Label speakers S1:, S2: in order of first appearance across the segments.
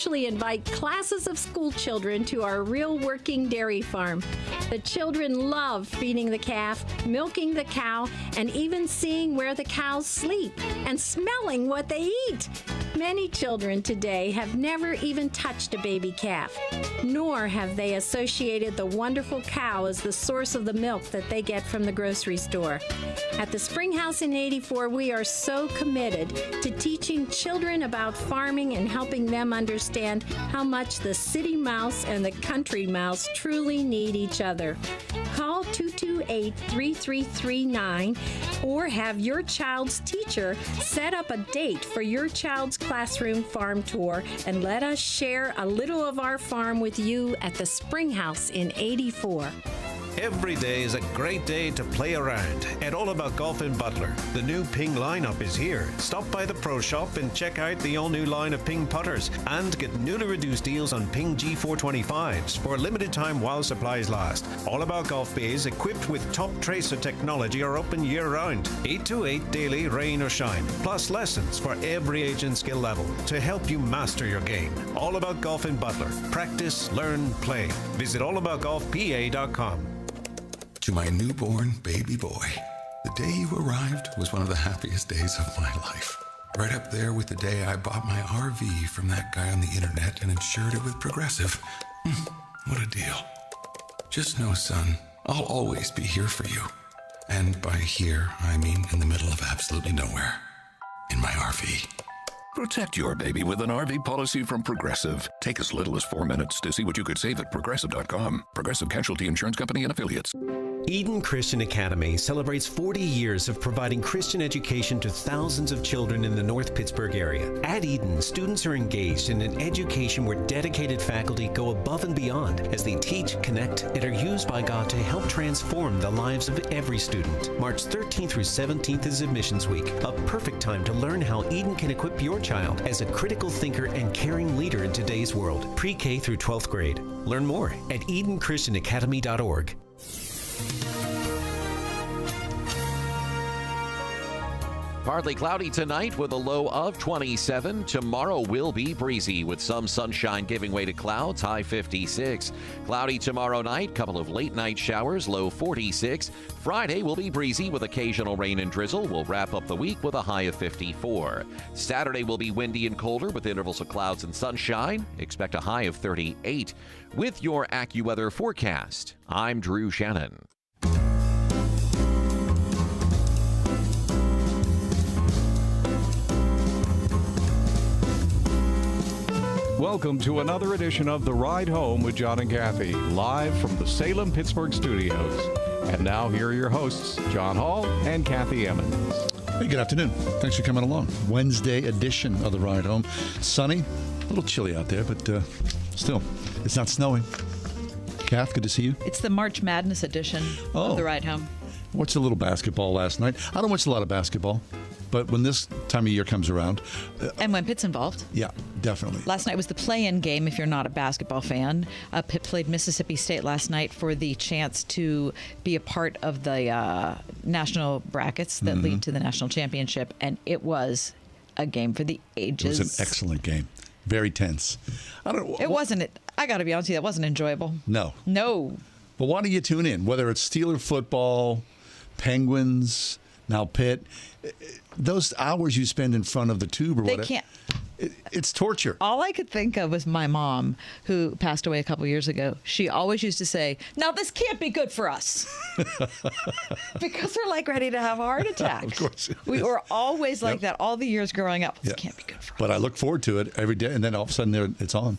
S1: actually invite classes of school children to our real working dairy farm. The children love feeding the calf, milking the cow, and even seeing where the cows sleep and smelling what they eat. Many children today have never even touched a baby calf, nor have they associated the wonderful cow as the source of the milk that they get from the grocery store. At the Spring House in 84, we are so committed to teaching children about farming and helping them understand how much the city mouse and the country mouse truly need each other. Call 228-3339 or have your child's teacher set up a date for your child's classroom farm tour and let us share a little of our farm with you at the Spring House in 84.
S2: Every day is a great day to play around at All About Golf in Butler. The new Ping lineup is here. Stop by the Pro Shop and check out the all-new line of Ping putters and get newly reduced deals on Ping G425s for a limited time while supplies last. All About Golf bays equipped with top tracer technology are open year-round. 8 to 8 daily, rain or shine. Plus lessons for every age and skill level to help you master your game. All About Golf in Butler. Practice, learn, play. Visit allaboutgolfpa.com.
S3: To my newborn baby boy, the day you arrived was one of the happiest days of my life. Right up there with the day I bought my RV from that guy on the internet and insured it with Progressive. What a deal. Just know, son, I'll always be here for you. And by here, I mean in the middle of absolutely nowhere. In my RV.
S4: Protect your baby with an RV policy from Progressive. Take as little as 4 minutes to see what you could save at Progressive.com. Progressive Casualty Insurance Company and Affiliates.
S2: Eden Christian Academy celebrates 40 years of providing Christian education to thousands of children in the North Pittsburgh area. At Eden, students are engaged in an education where dedicated faculty go above and beyond as they teach, connect, and are used by God to help transform the lives of every student. March 13th through 17th is Admissions Week, a perfect time to learn how Eden can equip your child as a critical thinker and caring leader in today's world, pre-K through 12th grade. Learn more at EdenChristianAcademy.org.
S5: Partly cloudy tonight with a low of 27. Tomorrow will be breezy with some sunshine giving way to clouds, high 56. Cloudy tomorrow night, couple of late night showers, low 46. Friday will be breezy with occasional rain and drizzle. We'll wrap up the week with a high of 54. Saturday will be windy and colder with intervals of clouds and sunshine. Expect a high of 38. With your AccuWeather forecast, I'm Drew Shannon.
S6: Welcome to another edition of The Ride Home with John and Kathy, live from the Salem-Pittsburgh studios. And now here are your hosts, John Hall and Kathy Emmons.
S7: Hey, good afternoon. Thanks for coming along. Wednesday edition of The Ride Home. Sunny, a little chilly out there, but still, it's not snowing. Kath, good to see you.
S8: It's the March Madness edition of The Ride Home.
S7: Watched a little basketball last night. I don't watch a lot of basketball, but when this time of year comes around.
S8: And when Pitt's involved.
S7: Yeah, definitely.
S8: Last night was the play-in game if you're not a basketball fan. Pitt played Mississippi State last night for the chance to be a part of the national brackets that lead to the national championship. And it was a game for the ages.
S7: It was an excellent game. Very tense. I don't know.
S8: It wasn't. I got to be honest with you, that wasn't enjoyable.
S7: No.
S8: But
S7: why do you tune in? Whether it's Steeler football, Penguins, now Pitt, those hours you spend in front of the tube or whatever. They can't. It's torture.
S8: All I could think of was my mom, who passed away a couple years ago. She always used to say, "Now this can't be good for us," because we're like ready to have a heart attack.
S7: Of course,
S8: we were always like that all the years growing up. This can't be good for us.
S7: But I look forward to it every day, and then all of a sudden it's on.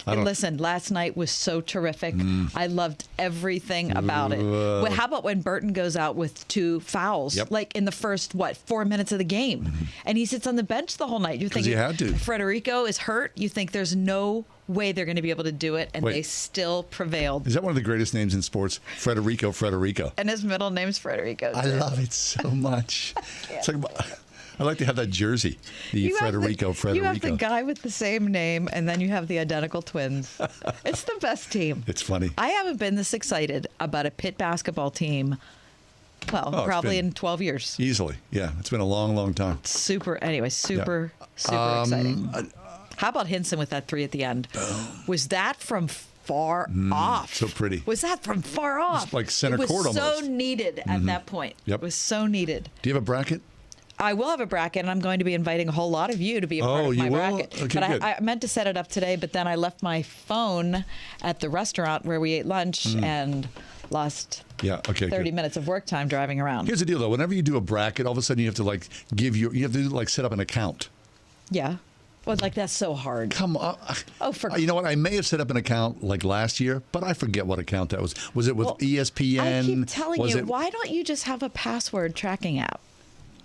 S8: And listen, last night was so terrific. I loved everything about it. Well, how about when Burton goes out with 2 fouls, like in the first, 4 minutes of the game? And he sits on the bench the whole night. You think
S7: he had to.
S8: Frederico is hurt. You think there's no way they're going to be able to do it, and they still prevailed.
S7: Is that one of the greatest names in sports? Frederico.
S8: And his middle name's Frederico, too.
S7: I love it so much. It's like, I'd like to have that jersey, Frederico.
S8: You have the guy with the same name, and then you have the identical twins. It's the best team.
S7: It's funny.
S8: I haven't been this excited about a Pitt basketball team, probably in 12 years.
S7: Easily, yeah. It's been a long, long time.
S8: Super exciting. How about Hinson with that 3 at the end? Was that from far off?
S7: So pretty.
S8: Was that from far off?
S7: It's like center court
S8: almost. It was
S7: almost.
S8: so needed at that point.
S7: Yep.
S8: It was so needed.
S7: Do you have a bracket?
S8: I will have a bracket, and I'm going to be inviting a whole lot of you to be a part of my bracket.
S7: Okay,
S8: but
S7: good.
S8: I meant to set it up today, but then I left my phone at the restaurant where we ate lunch and lost 30 minutes of work time driving around.
S7: Here's the deal, though. Whenever you do a bracket, all of a sudden you have to set up an account.
S8: Yeah. Well, that's so hard.
S7: Come on.
S8: Oh,
S7: you know what? I may have set up an account last year, but I forget what account that was. Was it with ESPN?
S8: I keep telling you, why don't you just have a password tracking app?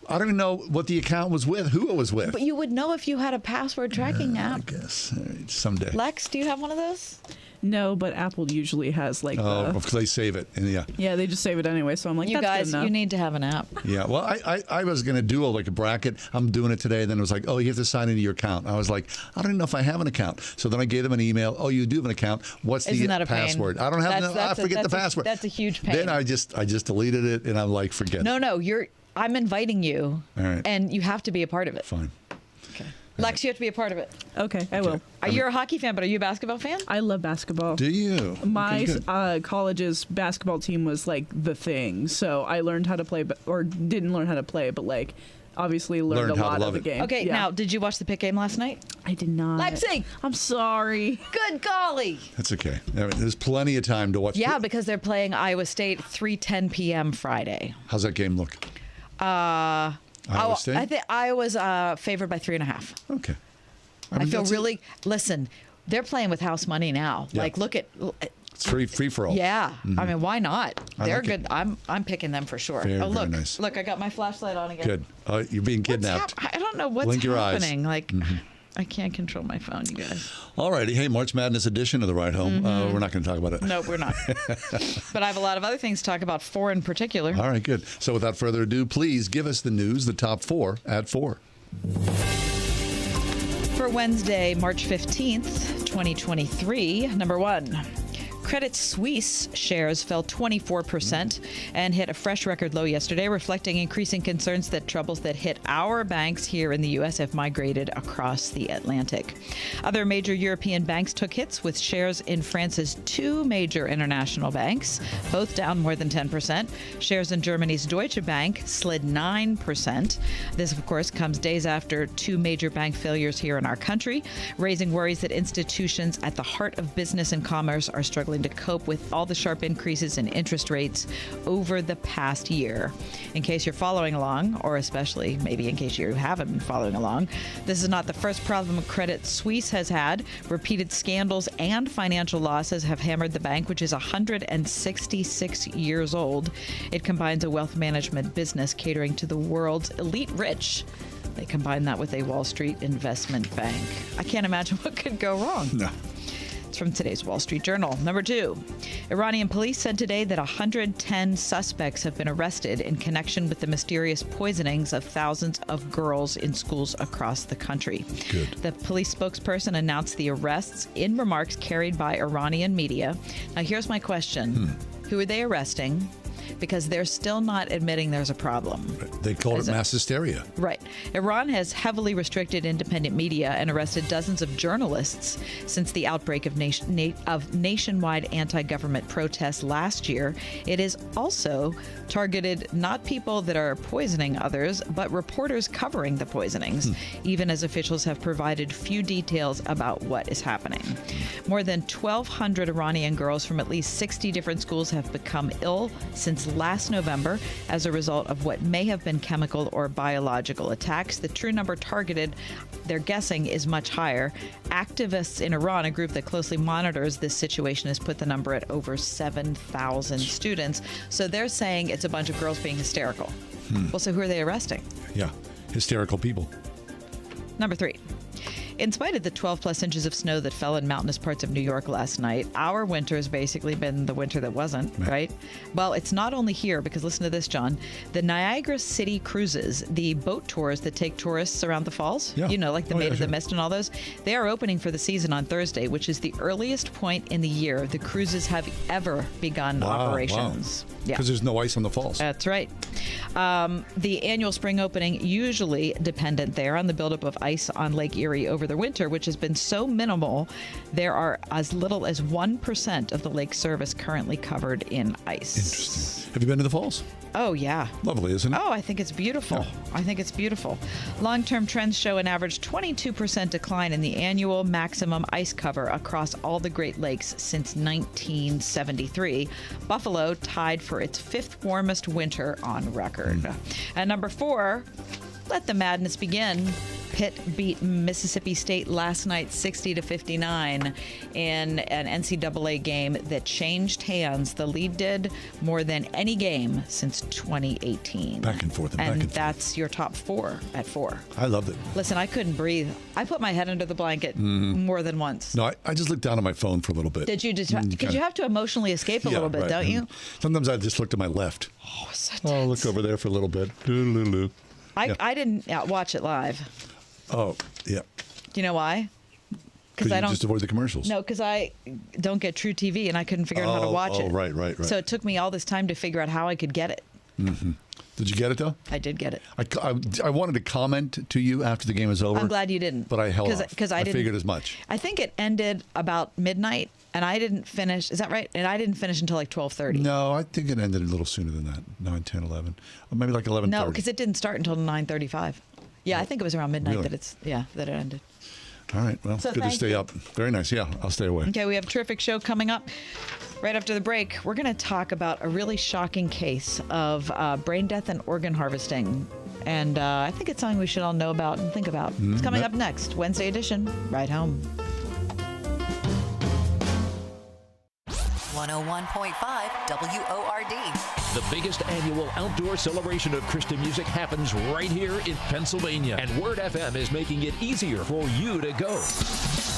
S7: I don't even know what the account was with, who it was with.
S8: But you would know if you had a password tracking app.
S7: I guess. Someday.
S8: Lex, do you have one of those?
S9: No, but Apple usually has
S7: because they save it. And
S9: yeah, they just save it anyway. So I'm like,
S8: you
S9: that's
S8: guys,
S9: good enough.
S8: you need to have an app.
S7: Yeah, well, I was going to do a bracket. I'm doing it today. And then it was like, oh, you have to sign into your account. I was like, I don't even know if I have an account. So then I gave them an email. Oh, you do have an account. What's
S8: Isn't
S7: the
S8: that a
S7: password?
S8: pain?
S7: I don't have. I forget the password.
S8: That's a huge pain.
S7: Then I just deleted it, and I'm like, forget it.
S8: No, I'm inviting you, and you have to be a part of it.
S7: Fine.
S8: Okay. Lex, you have to be a part of it.
S9: Okay, I will.
S8: You're a hockey fan, but are you a basketball fan?
S9: I love basketball.
S7: Do you?
S9: My college's basketball team was the thing, so I learned how to play, or didn't learn how to play, but obviously learned a lot of the game.
S8: Okay, now, did you watch the Pitt game last night?
S9: I did not.
S8: Leipzig!
S9: I'm sorry.
S8: Good golly!
S7: That's okay. There's plenty of time to watch.
S8: Yeah, because they're playing Iowa State 3:10 p.m. Friday.
S7: How's that game look?
S8: Iowa
S7: State?
S8: I think Iowa's favored by 3.5.
S7: Okay.
S8: I feel really. Listen, they're playing with house money now.
S7: Yeah.
S8: Look at.
S7: It's free for all.
S8: Yeah, I mean, why not? They're good.
S7: It.
S8: I'm picking them for sure.
S7: Very,
S8: look,
S7: very nice.
S8: Look, I got my flashlight on again.
S7: Good. You're being kidnapped.
S8: I don't know what's
S7: Blink your
S8: happening.
S7: eyes.
S8: I can't control my phone, you guys.
S7: All righty. Hey, March Madness edition of The Ride Home. We're not going to talk about it.
S8: No, we're not. But I have a lot of other things to talk about, 4 in particular.
S7: All right, good. So without further ado, please give us the news, the top 4 at 4.
S8: For Wednesday, March 15th, 2023, number 1. Credit Suisse shares fell 24% and hit a fresh record low yesterday, reflecting increasing concerns that troubles that hit our banks here in the U.S. have migrated across the Atlantic. Other major European banks took hits, with shares in France's 2 major international banks, both down more than 10%. Shares in Germany's Deutsche Bank slid 9%. This, of course, comes days after 2 major bank failures here in our country, raising worries that institutions at the heart of business and commerce are struggling to cope with all the sharp increases in interest rates over the past year. In case you're following along, or especially maybe in case you haven't been following along, this is not the first problem Credit Suisse has had. Repeated scandals and financial losses have hammered the bank, which is 166 years old. It combines a wealth management business catering to the world's elite rich. They combine that with a Wall Street investment bank. I can't imagine what could go wrong.
S7: No.
S8: It's from today's Wall Street Journal. Number 2, Iranian police said today that 110 suspects have been arrested in connection with the mysterious poisonings of thousands of girls in schools across the country.
S7: Good.
S8: The police spokesperson announced the arrests in remarks carried by Iranian media. Now, here's my question. Who are they arresting? Because they're still not admitting there's a problem.
S7: They called it mass hysteria.
S8: Right. Iran has heavily restricted independent media and arrested dozens of journalists since the outbreak of nationwide anti-government protests last year. It is also targeted not people that are poisoning others, but reporters covering the poisonings, even as officials have provided few details about what is happening. More than 1,200 Iranian girls from at least 60 different schools have become ill since last November as a result of what may have been chemical or biological attacks. The true number targeted, they're guessing, is much higher. Activists in Iran, a group that closely monitors this situation, has put the number at over 7,000 students. So they're saying it's a bunch of girls being hysterical. Well, so who are they arresting?
S7: Yeah, hysterical people.
S8: Number 3. In spite of the 12-plus inches of snow that fell in mountainous parts of New York last night, our winter has basically been the winter that wasn't, right? Well, it's not only here, because listen to this, John. The Niagara City Cruises, the boat tours that take tourists around the falls, you know, like the Maid of the Mist and all those, they are opening for the season on Thursday, which is the earliest point in the year the cruises have ever begun operations.
S7: Wow. Because there's no ice on the falls.
S8: That's right. The annual spring opening usually dependent there on the buildup of ice on Lake Erie over the winter, which has been so minimal. There are as little as 1% of the lake surface currently covered in ice.
S7: Interesting. Have you been to the falls?
S8: Oh, yeah.
S7: Lovely, isn't it?
S8: Oh, I think it's beautiful.
S7: Yeah.
S8: I think it's beautiful. Long-term trends show an average 22% decline in the annual maximum ice cover across all the Great Lakes since 1973. Buffalo tied for its 5th warmest winter on record. At number 4, let the madness begin. Pitt beat Mississippi State last night 60-59 in an NCAA game that changed hands. The lead did more than any game since 2018.
S7: Back and forth and
S8: back and
S7: forth.
S8: That's your top 4 at 4.
S7: I loved it.
S8: Listen, I couldn't breathe. I put my head under the blanket more than once.
S7: No, I just looked down at my phone for a little bit.
S8: Did you just? Because you have to emotionally escape a little bit,
S7: right.
S8: don't you?
S7: Sometimes I just look to my left.
S8: Oh, so
S7: Oh, look over there for a little bit.
S8: I didn't watch it live.
S7: Oh, yeah.
S8: Do you know why?
S7: Because you just avoid the commercials.
S8: No, because I don't get True TV, and I couldn't figure out how to watch it.
S7: Right.
S8: So it took me all this time to figure out how I could get it.
S7: Mm-hmm. Did you get it, though?
S8: I did get it.
S7: I wanted to comment to you after the game was over.
S8: I'm glad you didn't.
S7: But I held off.
S8: Because I
S7: figured as much.
S8: I think it ended about midnight, and I didn't finish. Is that right? And I didn't finish until like 12:30.
S7: No, I think it ended a little sooner than that. 9, 10, 11. Or maybe like 11:30.
S8: No, because it didn't start until 9:35. Yeah, I think it was around midnight
S7: Really?
S8: that it ended.
S7: All right. Well,
S8: So
S7: good to
S8: thank
S7: stay
S8: you.
S7: up. Very nice. Yeah, I'll stay away.
S8: Okay, we have a terrific show coming up. Right after the break, we're going to talk about a really shocking case of brain death and organ harvesting. And I think it's something we should all know about and think about. It's coming up next, Wednesday edition, Right Home.
S10: 101.5 WORD.
S11: The biggest annual outdoor celebration of Christian music happens right here in Pennsylvania, and Word FM is making it easier for you to go.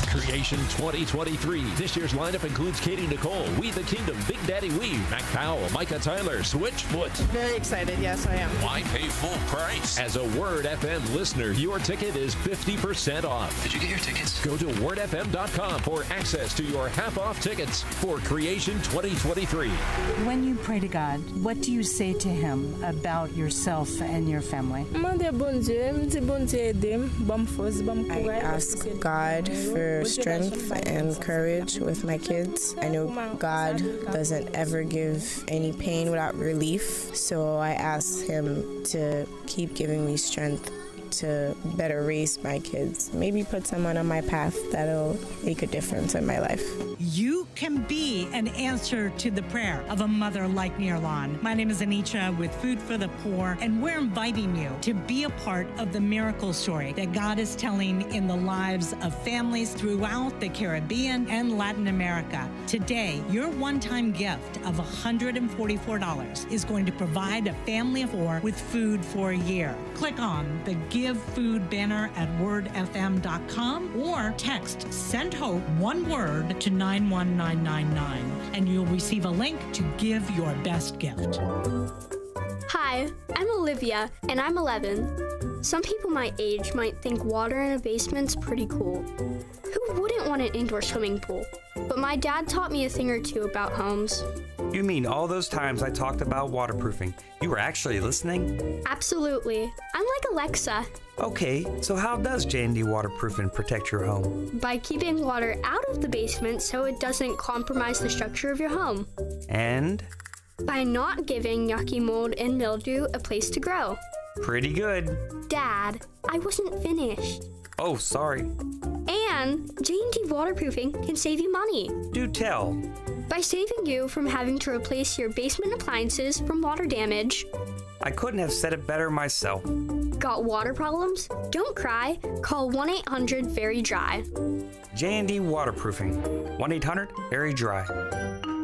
S11: Creation 2023. This year's lineup includes Katie Nicole, We the Kingdom, Big Daddy Wee, Mac Powell, Micah Tyler, Switchfoot.
S12: Very excited, yes I am.
S11: Why pay full price? As a Word FM listener, your ticket is 50% off.
S13: Did you get your tickets?
S11: Go to wordfm.com for access to your half-off tickets for Creation 2023.
S14: When you pray to God, what do you say to Him about yourself and your family?
S15: I ask God for strength and courage with my kids. I know God doesn't ever give any pain without relief, so I ask Him to keep giving me strength to better raise my kids. Maybe put someone on my path that'll make a difference in my life.
S14: You can be an answer to the prayer of a mother like Nirlan. My name is Anitra with Food for the Poor, and we're inviting you to be a part of the miracle story that God is telling in the lives of families throughout the Caribbean and Latin America. Today, your one-time gift of $144 is going to provide a family of 4 with food for a year. Click on the Give Food banner at wordfm.com or text Send Hope, one word, to 91999, and you'll receive a link to give your best gift.
S16: Hi, I'm Olivia, and I'm 11. Some people my age might think water in a basement's pretty cool. Who wouldn't want an indoor swimming pool? But my dad taught me a thing or two about homes.
S17: You mean all those times I talked about waterproofing? You were actually listening?
S16: Absolutely. I'm like Alexa.
S17: Okay, so how does J&D waterproofing protect your home?
S16: By keeping water out of the basement so it doesn't compromise the structure of your home.
S17: And?
S16: By not giving yucky mold and mildew a place to grow.
S17: Pretty good.
S16: Dad, I wasn't finished.
S17: Oh, sorry.
S16: And J&D waterproofing can save you money.
S17: Do tell.
S16: By saving you from having to replace your basement appliances from water damage.
S17: I couldn't have said it better myself.
S16: Got water problems? Don't cry. Call 1-800-VERY-DRY.
S17: J&D waterproofing. 1-800-VERY-DRY.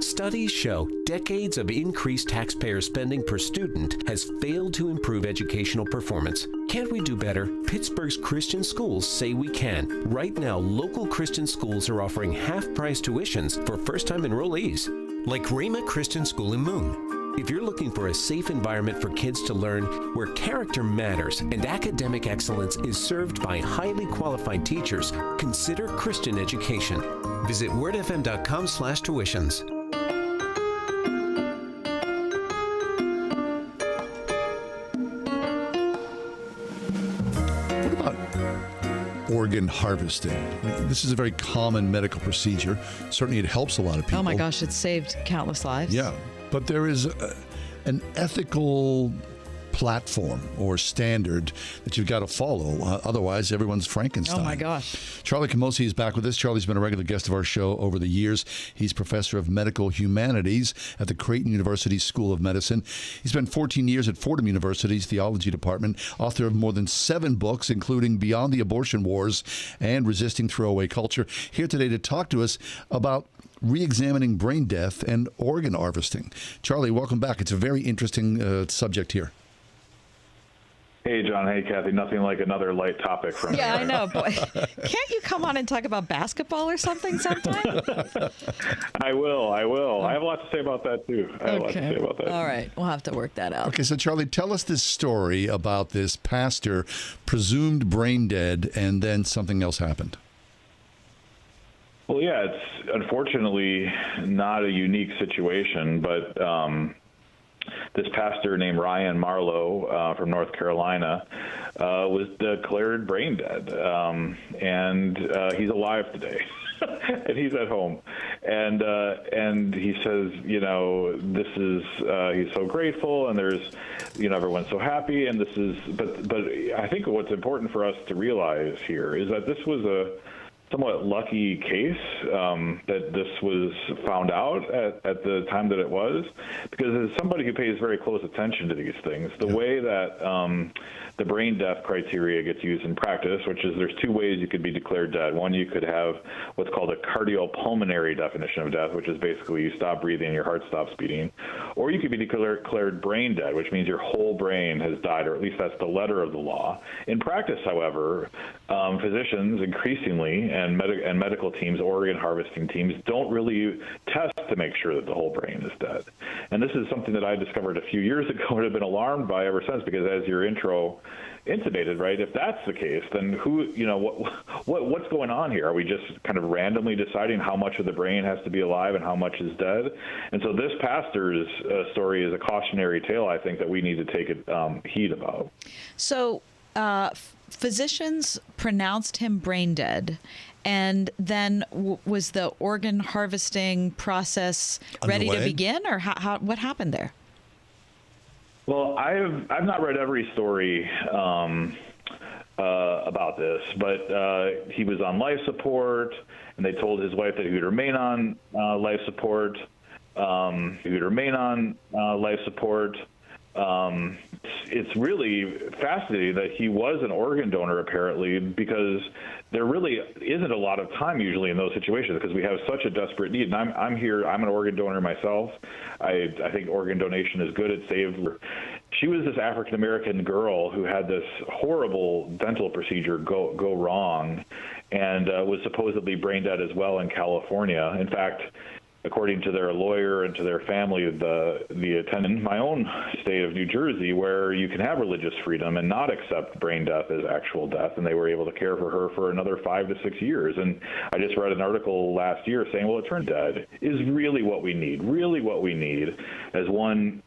S2: Studies show decades of increased taxpayer spending per student has failed to improve educational performance. Can't we do better? Pittsburgh's Christian schools say we can. Right now, local Christian schools are offering half-price tuitions for first-time enrollees, like Rhema Christian School in Moon. If you're looking for a safe environment for kids to learn, where character matters and academic excellence is served by highly qualified teachers, consider Christian education. Visit wordfm.com/tuitions.
S7: organ harvesting. This is a very common medical procedure. Certainly it helps a lot of people.
S8: Oh my gosh, it's saved countless lives.
S7: Yeah, but there is an ethical platform or standard that you've got to follow. Otherwise, everyone's Frankenstein.
S8: Oh my gosh.
S7: Charlie Camosy is back with us. Charlie's been a regular guest of our show over the years. He's professor of medical humanities at the Creighton University School of Medicine. He spent 14 years at Fordham University's theology department, author of more than 7 books, including Beyond the Abortion Wars and Resisting Throwaway Culture. Here today to talk to us about re-examining brain death and organ harvesting. Charlie, welcome back. It's a very interesting subject here.
S12: Hey, John. Hey, Kathy. Nothing like another light topic from
S8: Yeah, I know. Boy. Can't you come on and talk about basketball or something sometime?
S12: I will. I have a lot to say about that, too.
S8: All right. We'll have to work that out.
S7: Okay, so Charlie, tell us this story about this pastor presumed brain dead and then something else happened.
S12: Well, yeah, it's unfortunately not a unique situation, but this pastor named Ryan Marlowe from North Carolina was declared brain dead, and he's alive today. And he's at home, and he says, this is he's so grateful, and there's, everyone's so happy, and this is, but I think what's important for us to realize here is that this was a somewhat lucky case that this was found out at the time that it was, because as somebody who pays very close attention to these things, the way that the brain death criteria gets used in practice, which is there's 2 ways you could be declared dead. One, you could have what's called a cardiopulmonary definition of death, which is basically you stop breathing and your heart stops beating. Or you could be declared brain dead, which means your whole brain has died, or at least that's the letter of the law. In practice, however, physicians increasingly and medical teams, organ harvesting teams, don't really test to make sure that the whole brain is dead. And this is something that I discovered a few years ago and have been alarmed by ever since, because as your intro intimated, right, if that's the case, then what's going on here? Are we just kind of randomly deciding how much of the brain has to be alive and how much is dead? And so this pastor's story is a cautionary tale, I think, that we need to take heed about.
S8: So physicians pronounced him brain dead, and then was the organ harvesting process ready to begin, or what happened there?
S12: Well, I've not read every story about this, but he was on life support, and they told his wife that he would remain on life support. It's really fascinating that he was an organ donor, apparently, because there really isn't a lot of time usually in those situations, because we have such a desperate need. And I'm an organ donor myself. I think organ donation is good. It saved her. She was this African-American girl who had this horrible dental procedure go wrong, and was supposedly brain dead as well in California. In fact, according to their lawyer and to their family, the attendant, my own state of New Jersey, where you can have religious freedom and not accept brain death as actual death, and they were able to care for her for another 5 to 6 years. And I just read an article last year saying, well, it turned dead is really what we need. Really what we need, as one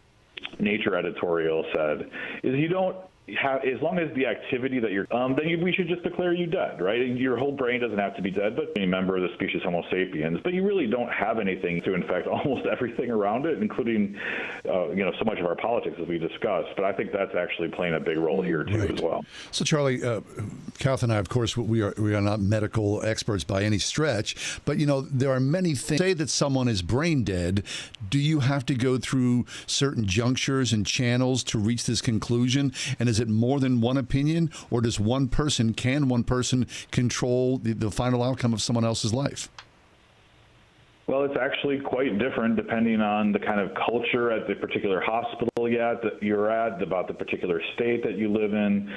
S12: Nature editorial said, is you don't have, as long as the activity that you're, then we should just declare you dead, right? Your whole brain doesn't have to be dead, but any member of the species Homo sapiens, but you really don't have anything to infect almost everything around it, including, so much of our politics as we discussed. But I think that's actually playing a big role here too, as well.
S7: So Charlie, Kath and I, of course, we are not medical experts by any stretch, but there are many things. Say that someone is brain dead, do you have to go through certain junctures and channels to reach this conclusion? And is it more than one opinion, or can one person control the final outcome of someone else's life?
S12: Well, it's actually quite different depending on the kind of culture at the particular hospital you're at, about the particular state that you live in,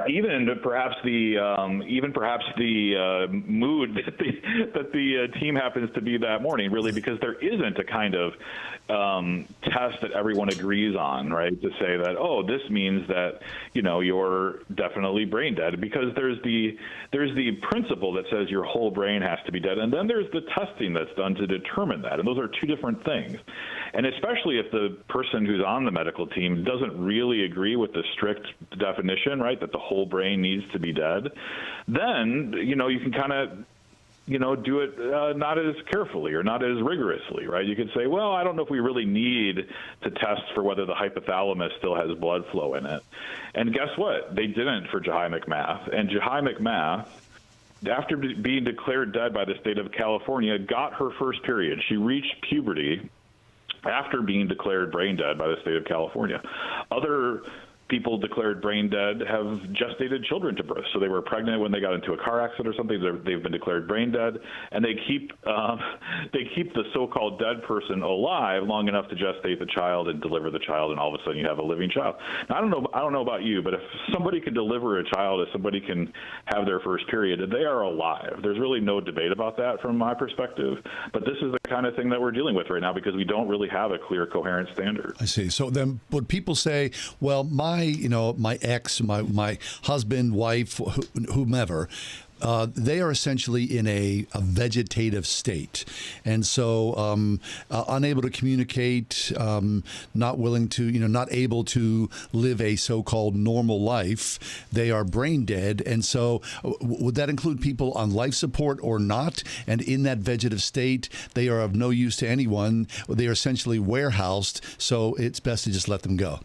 S12: even perhaps the mood that the team happens to be that morning, really, because there isn't a kind of test that everyone agrees on, right? To say that, oh, this means that, you're definitely brain dead, because there's the principle that says your whole brain has to be dead, and then there's the testing that's done to determine that. And those are two different things. And especially if the person who's on the medical team doesn't really agree with the strict definition, right, that the whole brain needs to be dead, then, you can kind of, do it not as carefully or not as rigorously, right? You could say, well, I don't know if we really need to test for whether the hypothalamus still has blood flow in it. And guess what? They didn't for Jahi McMath. And Jahi McMath, after being declared dead by the state of California, got her first period. She reached puberty after being declared brain dead by the state of California. Other people declared brain dead have gestated children to birth. So they were pregnant when they got into a car accident or something. They've been declared brain dead, and they keep the so-called dead person alive long enough to gestate the child and deliver the child, and all of a sudden you have a living child. Now, I don't know about you, but if somebody can deliver a child, if somebody can have their first period, they are alive. There's really no debate about that from my perspective. But this is the kind of thing that we're dealing with right now because we don't really have a clear, coherent standard.
S7: I see. So then would people say, well, my ex, my husband, wife, whomever, they are essentially in a vegetative state, and so unable to communicate, not willing to, not able to live a so-called normal life. They are brain dead, and so would that include people on life support or not? And in that vegetative state, they are of no use to anyone. They are essentially warehoused, so it's best to just let them go.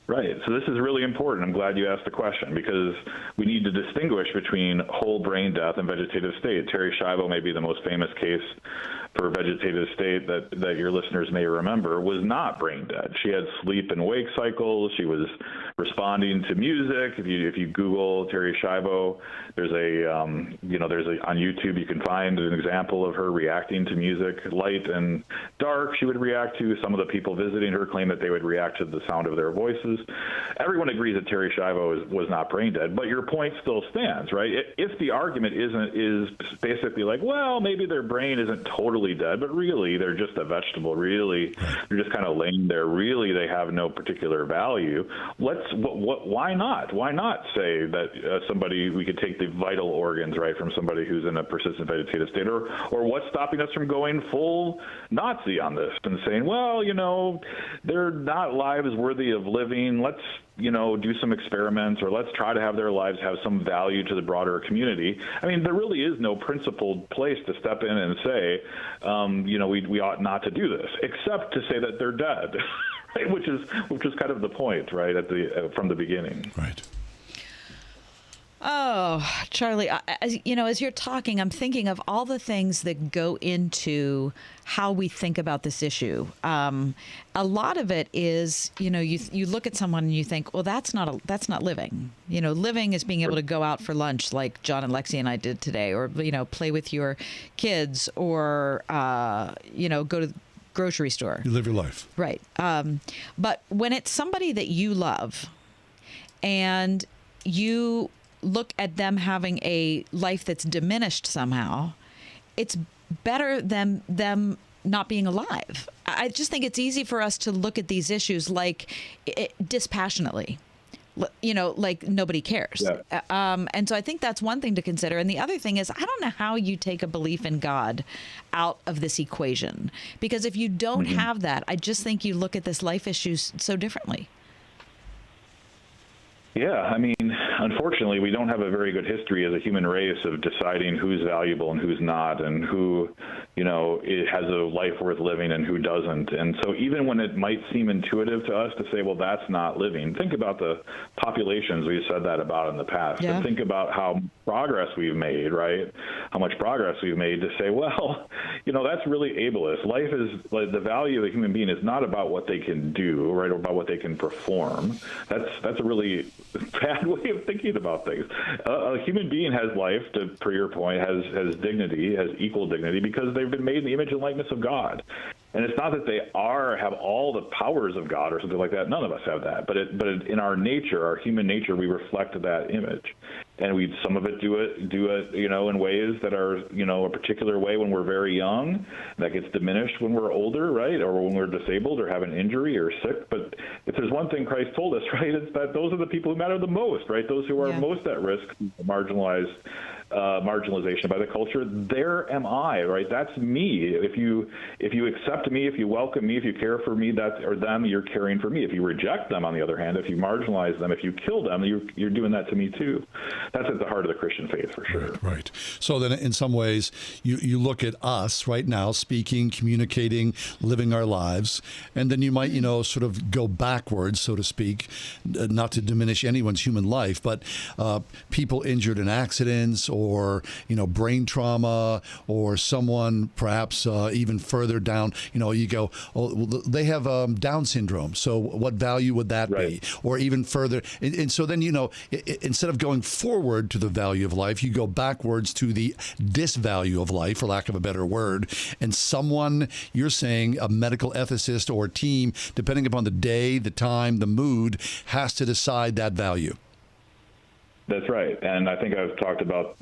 S12: Right. So this is really important. I'm glad you asked the question because we need to distinguish between whole brain death and vegetative state. Terri Schiavo may be the most famous case for vegetative state that your listeners may remember, was not brain dead. She had sleep and wake cycles. She was responding to music. If you Google Terri Schiavo, there's on YouTube you can find an example of her reacting to music, light and dark. She would react to. Some of the people visiting her claim that they would react to the sound of their voices. Everyone agrees that Terri Schiavo was not brain dead, but your point still stands, right? If the argument is basically like, well, maybe their brain isn't totally dead, but really they're just a vegetable. Really, they're just kind of laying there. Really, they have no particular value. Why not? Why not say that we could take the vital organs, right, from somebody who's in a persistent vegetative state, or what's stopping us from going full Nazi on this and saying, well, they're not lives worthy of living. Let's do some experiments, or let's try to have their lives have some value to the broader community. I mean, there really is no principled place to step in and say, we ought not to do this, except to say that they're dead, right? Which is kind of the point, right, from the beginning.
S7: Right.
S8: Oh, Charlie, as you're talking, I'm thinking of all the things that go into how we think about this issue. A lot of it is, you look at someone and you think, well, that's not living. Living is being able to go out for lunch like John and Lexi and I did today, or, play with your kids, or, go to the grocery store.
S7: You live your life.
S8: Right. But when it's somebody that you love and you look at them having a life that's diminished somehow, it's better than them not being alive. I just think it's easy for us to look at these issues dispassionately, like nobody cares. Yeah. And so I think that's one thing to consider. And the other thing is, I don't know how you take a belief in God out of this equation, because if you don't have that, I just think you look at this life issue so differently.
S12: Yeah, I mean, unfortunately, we don't have a very good history as a human race of deciding who's valuable and who's not, and who, it has a life worth living and who doesn't. And so even when it might seem intuitive to us to say, well, that's not living, think about the populations we've said that about in the past. Yeah. And think about how progress we've made, right? How much progress we've made to say, well, that's really ableist. Life is, the value of a human being is not about what they can do, right, or about what they can perform. That's a really bad way of thinking about things. A human being has life, per your point, has dignity, has equal dignity, because they've been made in the image and likeness of God. And it's not that they have all the powers of God or something like that. None of us have that. But in our nature, our human nature, we reflect that image. And some of it do it, in ways that are, a particular way when we're very young, that gets diminished when we're older, right? Or when we're disabled or have an injury or sick. But if there's one thing Christ told us, right, it's that those are the people who matter the most, right? Those who are most at risk, marginalized, marginalization by the culture, there am I, right? That's me. If you accept me, if you welcome me, if you care for me, or them, you're caring for me. If you reject them, on the other hand, if you marginalize them, if you kill them, you're doing that to me too. That's at the heart of the Christian faith, for sure.
S7: Right. So then in some ways, you look at us right now, speaking, communicating, living our lives, and then you might, sort of go backwards, so to speak, not to diminish anyone's human life, but people injured in accidents or, brain trauma, or someone perhaps even further down, you go, oh, they have Down syndrome. So what value would that be? Or even further. And so then, instead of going forward to the value of life, you go backwards to the disvalue of life, for lack of a better word. And someone, you're saying a medical ethicist or team, depending upon the day, the time, the mood, has to decide that value.
S12: That's right. And I think I've talked about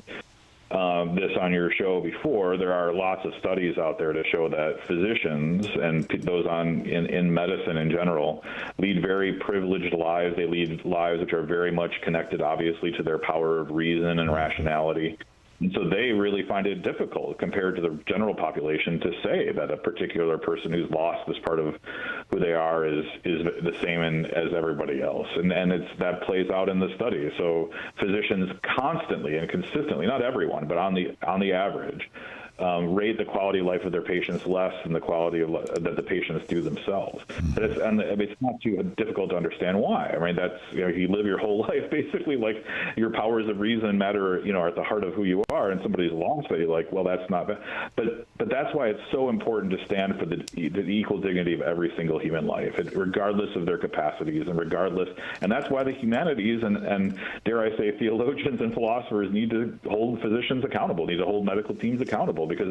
S12: this on your show before. There are lots of studies out there to show that physicians and those in medicine in general lead very privileged lives. They lead lives which are very much connected, obviously, to their power of reason and rationality. And so they really find it difficult compared to the general population to say that a particular person who's lost this part of who they are is the same as everybody else. And that plays out in the study. So physicians constantly and consistently, not everyone, but on the average, rate the quality of life of their patients less than the quality of that the patients do themselves. But it's not too difficult to understand why. I mean, that's, you live your whole life basically like your powers of reason matter, are at the heart of who you are, and somebody's lost that, you're like, well, that's not bad. But that's why it's so important to stand for the equal dignity of every single human life, regardless of their capacities and that's why the humanities and dare I say theologians and philosophers need to hold physicians accountable, need to hold medical teams accountable, because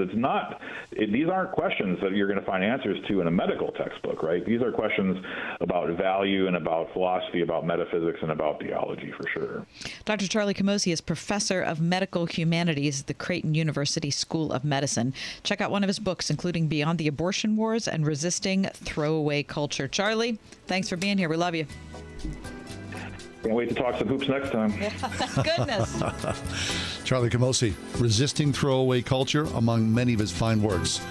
S12: these aren't questions that you're going to find answers to in a medical textbook, right? These are questions about value and about philosophy, about metaphysics, and about theology, for sure.
S8: Dr. Charlie Camosy is professor of medical humanities at the Creighton University School of Medicine. Check out one of his books, including Beyond the Abortion Wars and Resisting Throwaway Culture. Charlie, thanks for being here. We love you.
S12: Can't wait to talk some hoops next time.
S8: Goodness.
S7: Charlie Camosy, Resisting Throwaway Culture, among many of his fine works.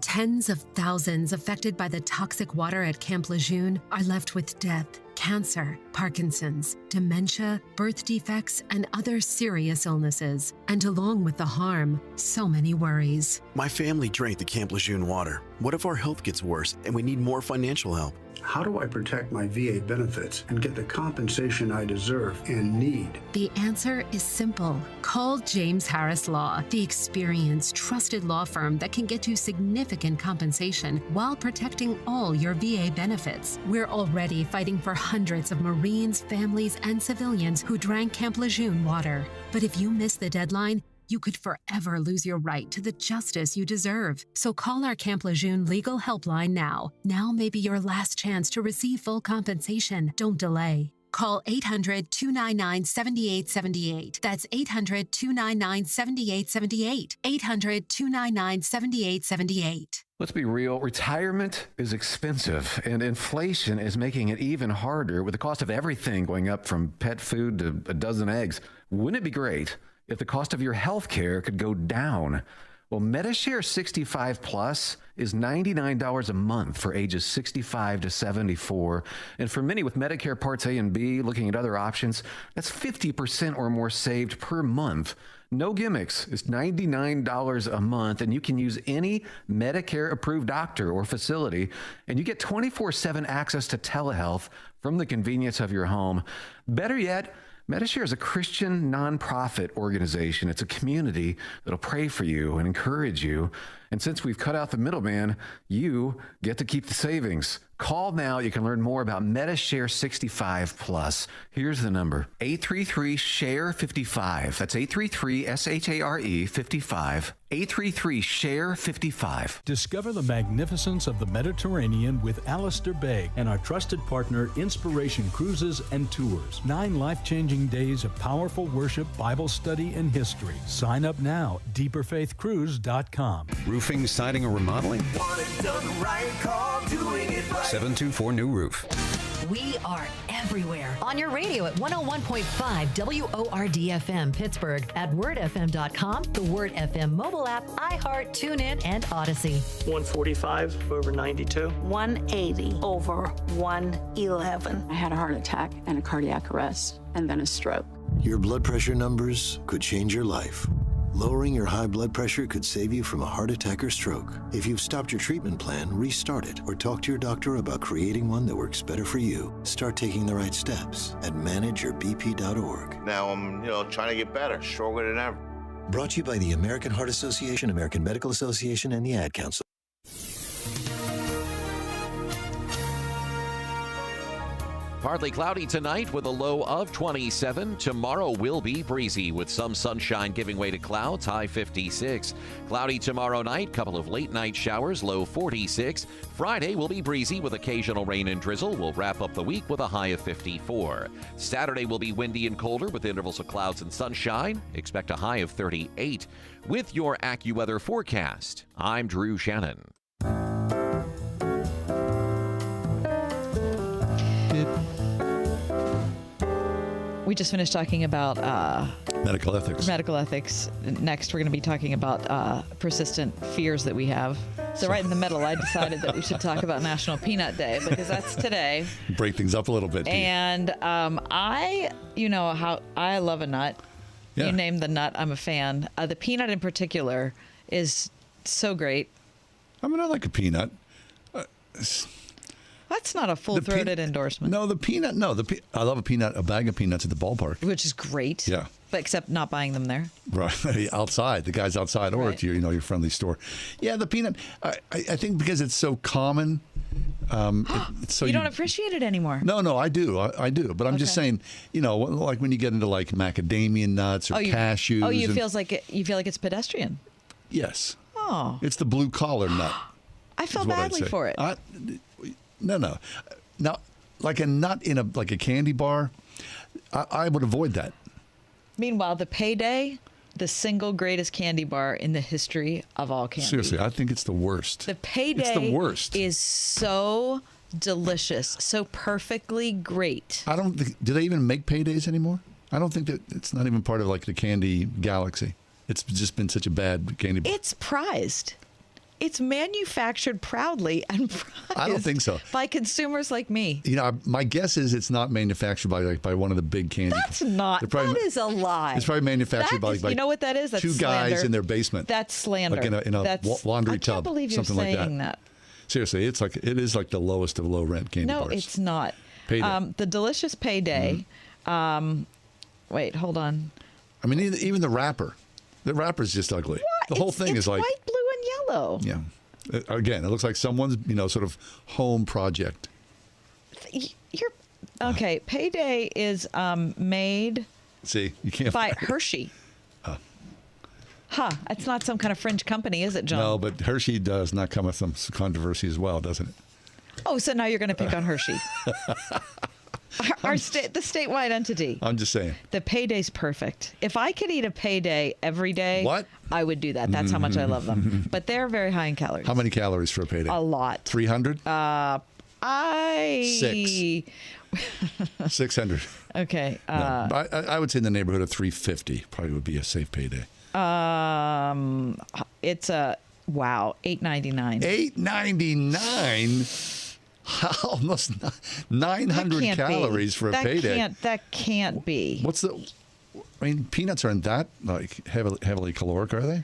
S13: Tens of thousands affected by the toxic water at Camp Lejeune are left with death, cancer, Parkinson's, dementia, birth defects, and other serious illnesses. And along with the harm, so many worries.
S18: My family drank the Camp Lejeune water. What if our health gets worse and we need more financial help?
S19: How do I protect my VA benefits and get the compensation I deserve and need?
S13: The answer is simple. Call James Harris Law, the experienced, trusted law firm that can get you significant compensation while protecting all your VA benefits. We're already fighting for hundreds of Marines, families, and civilians who drank Camp Lejeune water. But if you miss the deadline, you could forever lose your right to the justice you deserve. So call our Camp Lejeune legal helpline now. Now may be your last chance to receive full compensation. Don't delay. Call 800-299-7878. That's 800-299-7878. 800-299-7878.
S20: Let's be real. Retirement is expensive, and inflation is making it even harder with the cost of everything going up from pet food to a dozen eggs. Wouldn't it be great if the cost of your health care could go down? Well, Medishare 65 Plus is $99 a month for ages 65 to 74. And for many with Medicare Parts A and B, looking at other options, that's 50% or more saved per month. No gimmicks. It's $99 a month, and you can use any Medicare-approved doctor or facility, and you get 24/7 access to telehealth from the convenience of your home. Better yet, Medishare is a Christian nonprofit organization. It's a community that'll pray for you and encourage you. And since we've cut out the middleman, you get to keep the savings. Call now. You can learn more about Medishare 65 Plus. Here's the number: 833-SHARE-55. That's 833-SHARE-55. 833-SHARE-55.
S21: Discover the magnificence of the Mediterranean with Alistair Begg and our trusted partner, Inspiration Cruises and Tours. 9 life-changing days of powerful worship, Bible study, and history. Sign up now, deeperfaithcruise.com.
S2: Roofing, siding, or remodeling?
S22: Want it done right, call doing it right.
S2: 724 New Roof.
S23: We are everywhere. On your radio at 101.5 WORD-FM Pittsburgh, at wordfm.com, the Word FM mobile app, iHeart, TuneIn, and Odyssey.
S24: 145 over 92.
S25: 180 over 111. I had a heart attack and a cardiac arrest and then a stroke.
S26: Your blood pressure numbers could change your life. Lowering your high blood pressure could save you from a heart attack or stroke. If you've stopped your treatment plan, restart it or talk to your doctor about creating one that works better for you. Start taking the right steps at manageyourbp.org.
S27: Now I'm, trying to get better, stronger than ever.
S26: Brought to you by the American Heart Association, American Medical Association, and the Ad Council.
S5: Partly cloudy tonight with a low of 27. Tomorrow will be breezy with some sunshine giving way to clouds, high 56. Cloudy tomorrow night, couple of late night showers, low 46. Friday will be breezy with occasional rain and drizzle. We'll wrap up the week with a high of 54. Saturday will be windy and colder with intervals of clouds and sunshine. Expect a high of 38. With your AccuWeather forecast, I'm Drew Shannon.
S8: We just finished talking about
S7: medical ethics.
S8: Medical ethics. Next, we're going to be talking about persistent fears that we have. So right in the middle, I decided that we should talk about National Peanut Day because that's today.
S7: Break things up a little bit.
S8: And you know how I love a nut. Yeah. You name the nut, I'm a fan. The peanut in particular is so great.
S7: I mean, I like a peanut.
S8: That's not a full-throated endorsement.
S7: No, the peanut. No, I love a bag of peanuts at the ballpark,
S8: which is great.
S7: Yeah,
S8: but except not buying them there.
S7: Right, outside. The guy's outside, or at your friendly store. Yeah, the peanut. I think because it's so common. It's so
S8: you don't appreciate it anymore.
S7: No, I do. I do. But I'm just saying, like when you get into like macadamia nuts or cashews.
S8: Oh, you feel like it's pedestrian.
S7: Yes.
S8: Oh.
S7: It's the blue collar nut.
S8: I feel badly for it.
S7: No. Now, like a nut in a candy bar, I would avoid that.
S8: Meanwhile, the Payday, the single greatest candy bar in the history of all candy.
S7: Seriously, I think it's the worst.
S8: The Payday
S7: it's the worst.
S8: Is so delicious, so perfectly great.
S7: I don't think, do they even make Paydays anymore? I don't think that it's not even part of like the candy galaxy. It's just been such a bad candy bar.
S8: It's prized. It's manufactured proudly and prized.
S7: I don't think so.
S8: By consumers like me.
S7: My guess is it's not manufactured by one of the big candy.
S8: That's not. That is a lie.
S7: It's probably manufactured by
S8: you know what that is? That's
S7: two
S8: slander.
S7: guys in their basement.
S8: That's slander.
S7: Like in a laundry tub.
S8: I can't believe you're
S7: something
S8: saying
S7: like
S8: that.
S7: Seriously, it is like the lowest of low rent candy bars.
S8: No, it's not.
S7: Payday.
S8: The delicious Payday.
S7: Mm-hmm.
S8: Wait, hold on.
S7: I mean, even the wrapper. The wrapper's just ugly.
S8: What?
S7: The whole thing is like
S8: white, blue, and yellow.
S7: Yeah. Again, it looks like someone's, sort of home project.
S8: You're okay. Payday is made.
S7: See, you can't
S8: by Hershey. It's not some kind of fringe company, is it, John?
S7: No, but Hershey does not come with some controversy as well, doesn't it?
S8: Oh, so now you're going to pick on Hershey. The statewide entity.
S7: I'm just saying.
S8: The Payday's perfect. If I could eat a Payday every day, I would do that. That's how much I love them. But they're very high in calories.
S7: How many calories for a Payday?
S8: A lot.
S7: 300? 600.
S8: Okay.
S7: No, I would say in the neighborhood of 350 probably would be a safe Payday.
S8: It's $8.99.
S7: $8.99? Almost 900 calories for a Payday.
S8: That can't be.
S7: Peanuts aren't that heavily caloric, are they?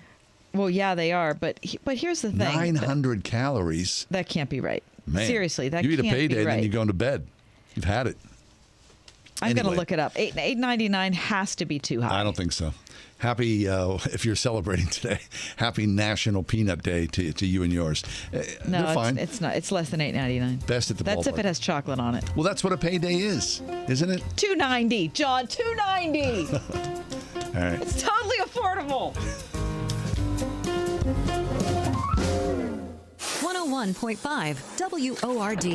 S8: Well, yeah, they are. But here's the thing:
S7: 900 calories.
S8: That can't be right.
S7: Man,
S8: seriously, that can't be right.
S7: You eat a Payday, then you go to bed. You've had it.
S8: I'm going to look it up. $8.99 has to be too high.
S7: I don't think so. Happy, if you're celebrating today, happy National Peanut Day to you and yours.
S8: No,
S7: fine.
S8: It's not. It's less than $8.99.
S7: Best at the ballpark.
S8: That's if it has chocolate on it.
S7: Well, that's what a Payday is, isn't it?
S8: $2.90, John. $2.90.
S7: All right.
S8: It's totally affordable.
S23: 101.5 WORD.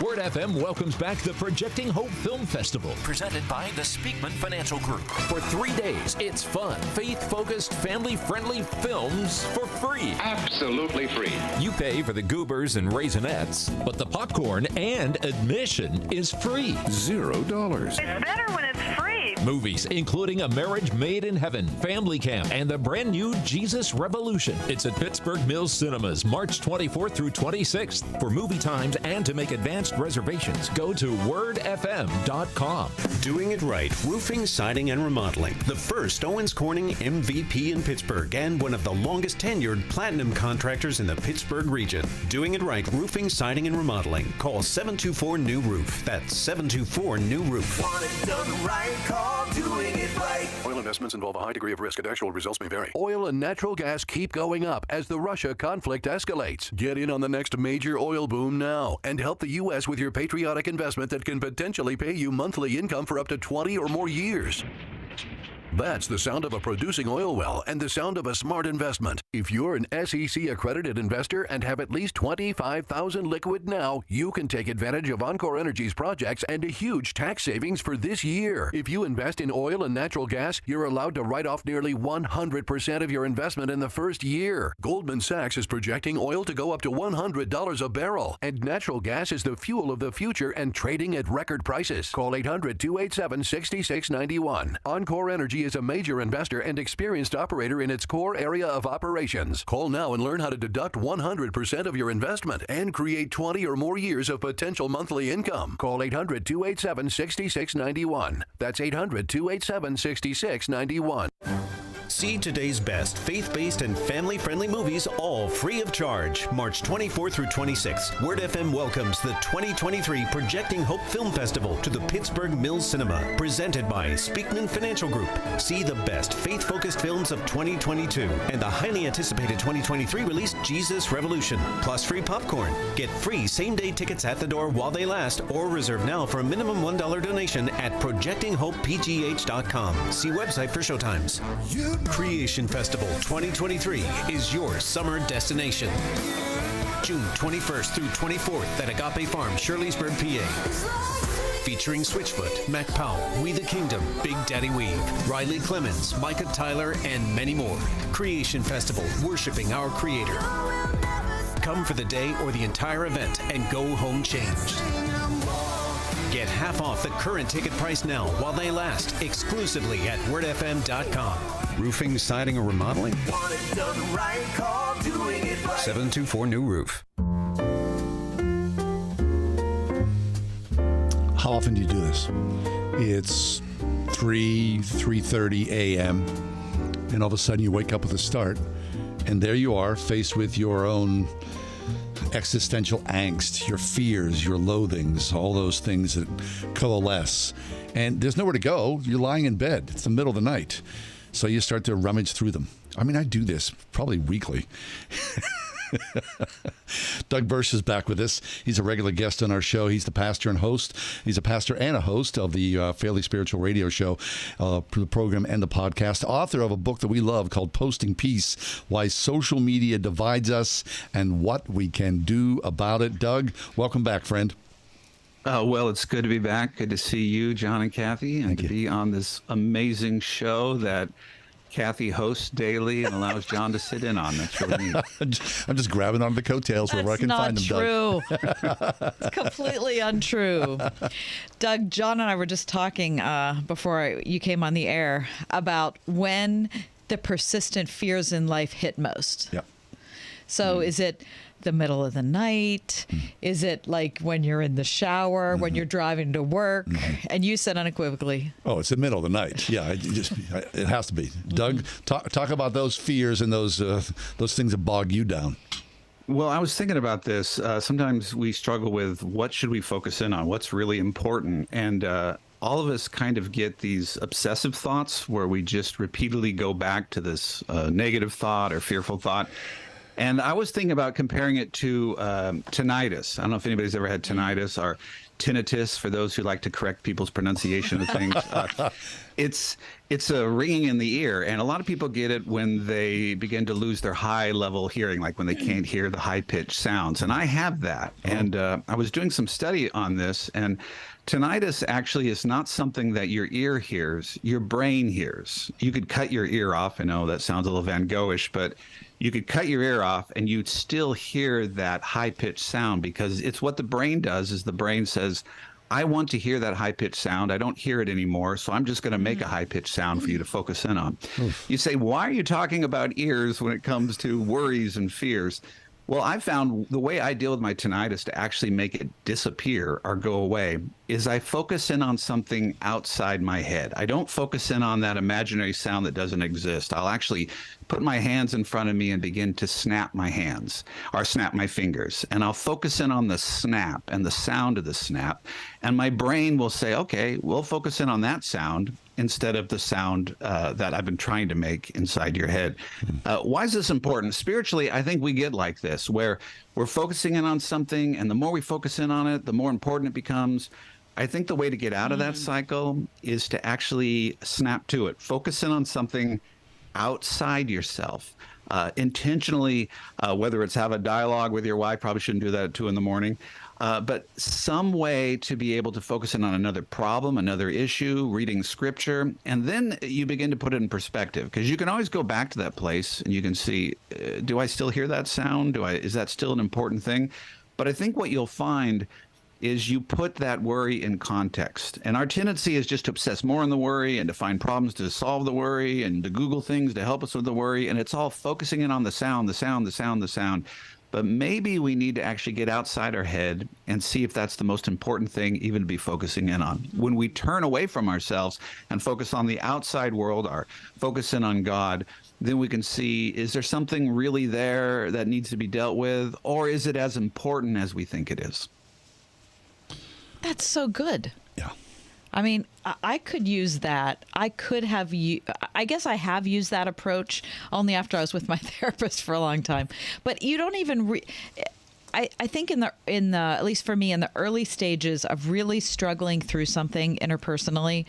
S1: Word FM welcomes back the Projecting Hope Film Festival.
S3: Presented by the Speakman Financial Group.
S1: For 3 days, it's fun, faith-focused, family-friendly films for free.
S4: Absolutely free.
S1: You pay for the goobers and raisinets, but the popcorn and admission is free. $0.
S6: It's better when it's free.
S1: Movies, including A Marriage Made in Heaven, Family Camp, and the brand new Jesus Revolution. It's at Pittsburgh Mills Cinemas, March 24th through 26th. For movie times and to make advanced reservations, go to wordfm.com.
S2: Doing it right, roofing, siding, and remodeling. The first Owens Corning MVP in Pittsburgh and one of the longest tenured platinum contractors in the Pittsburgh region. Doing it right, roofing, siding, and remodeling. Call 724-NEW-ROOF. That's 724-NEW-ROOF.
S22: Want it done right, call Doing It Right.
S9: Oil investments involve a high degree of risk and actual results may vary. Oil and natural gas keep going up as the Russia conflict escalates. Get in on the next major oil boom now and help the U.S. with your patriotic investment that can potentially pay you monthly income for up to 20 or more years. That's the sound of a producing oil well and the sound of a smart investment. If you're an SEC accredited investor and have at least $25,000 liquid now, you can take advantage of Encore Energy's projects and a huge tax savings for this year. If you invest in oil and natural gas, you're allowed to write off nearly 100% of your investment in the first year. Goldman Sachs is projecting oil to go up to $100 a barrel, and natural gas is the fuel of the future and trading at record prices. Call 800-287-6691. Encore Energy is a major investor and experienced operator in its core area of operations. Call now and learn how to deduct 100% of your investment and create 20 or more years of potential monthly income. Call 800-287-6691. That's 800-287-6691.
S2: See today's best faith-based and family-friendly movies all free of charge. March 24th through 26th. Word FM welcomes the 2023 Projecting Hope Film Festival to the Pittsburgh Mills Cinema. Presented by Speakman Financial Group. See the best faith-focused films of 2022 and the highly anticipated 2023 release Jesus Revolution. Plus free popcorn. Get free same-day tickets at the door while they last or reserve now for a minimum $1 donation at projectinghopepgh.com. See website for showtimes. Creation Festival 2023 is your summer destination. June 21st through 24th at Agape Farm, Shirleysburg, PA. Featuring Switchfoot, Mac Powell, We the Kingdom, Big Daddy Weave, Riley Clemens, Micah Tyler, and many more. Creation Festival, worshiping our Creator. Come for the day or the entire event and go home changed. Get half off the current ticket price now while they last, exclusively at wordfm.com. Roofing, siding, or remodeling?
S22: Want it done right, call Doing It Right.
S2: 724-NEW-ROOF.
S7: How often do you do this? It's 3:30 a.m. and all of a sudden you wake up with a start, and there you are faced with your own existential angst, your fears, your loathings, all those things that coalesce. And there's nowhere to go. You're lying in bed. It's the middle of the night. So you start to rummage through them. I mean, I do this probably weekly. Doug Bursch is back with us. He's a regular guest on our show. He's the pastor and host. He's a pastor and a host of the Fairly Spiritual radio show, the program and the podcast. Author of a book that we love called Posting Peace, Why Social Media Divides Us and What We Can Do About It. Doug, welcome back, friend.
S10: Well, it's good to be back. Good to see you, John and Kathy, and to be on this amazing show that Kathy hosts daily and allows John to sit in on. That's really neat.
S7: I'm just grabbing on the coattails wherever I can find them,
S8: Doug. It's completely untrue. Doug, John and I were just talking before you came on the air about when the persistent fears in life hit most.
S7: Yeah.
S8: So is it the middle of the night? Is it like when you're in the shower, when you're driving to work? And you said unequivocally,
S7: oh, it's the middle of the night. Yeah, it has to be. Doug, talk about those fears and those things that bog you down.
S10: Well, I was thinking about this. Sometimes we struggle with what should we focus in on? What's really important? And all of us kind of get these obsessive thoughts where we just repeatedly go back to this negative thought or fearful thought. And I was thinking about comparing it to tinnitus. I don't know if anybody's ever had tinnitus, or tinnitus, for those who like to correct people's pronunciation of things. It's a ringing in the ear, and a lot of people get it when they begin to lose their high-level hearing, like when they can't hear the high-pitched sounds. And I have that, and I was doing some study on this, and tinnitus actually is not something that your ear hears, your brain hears. You could cut your ear off. I know that sounds a little Van Goghish, but you could cut your ear off and you'd still hear that high-pitched sound, because it's what the brain does. Is the brain says, I want to hear that high-pitched sound. I don't hear it anymore, so I'm just going to make a high-pitched sound for you to focus in on. You say, why are you talking about ears when it comes to worries and fears? Well, I found the way I deal with my tinnitus to actually make it disappear or go away is I focus in on something outside my head. I don't focus in on that imaginary sound that doesn't exist. I'll actually put my hands in front of me and begin to snap my hands or snap my fingers. And I'll focus in on the snap and the sound of the snap. And my brain will say, okay, we'll focus in on that sound instead of the sound that I've been trying to make inside your head. Why is this important? Spiritually, I think we get like this, where we're focusing in on something, and the more we focus in on it, the more important it becomes. I think the way to get out of that cycle is to actually snap to it. Focus in on something outside yourself. Intentionally, whether it's have a dialogue with your wife, probably shouldn't do that at 2 a.m, but some way to be able to focus in on another problem, another issue, reading scripture, and then you begin to put it in perspective, because you can always go back to that place and you can see, do I still hear that sound? Is that still an important thing? But I think what you'll find is you put that worry in context. And our tendency is just to obsess more on the worry and to find problems to solve the worry and to Google things to help us with the worry. And it's all focusing in on the sound, the sound, the sound, the sound. But maybe we need to actually get outside our head and see if that's the most important thing even to be focusing in on. When we turn away from ourselves and focus on the outside world, or focus in on God, then we can see, is there something really there that needs to be dealt with? Or is it as important as we think it is?
S8: That's so good.
S7: Yeah.
S8: I mean, I could use that. I guess I have used that approach only after I was with my therapist for a long time. But you don't even I think in the at least for me, in the early stages of really struggling through something interpersonally,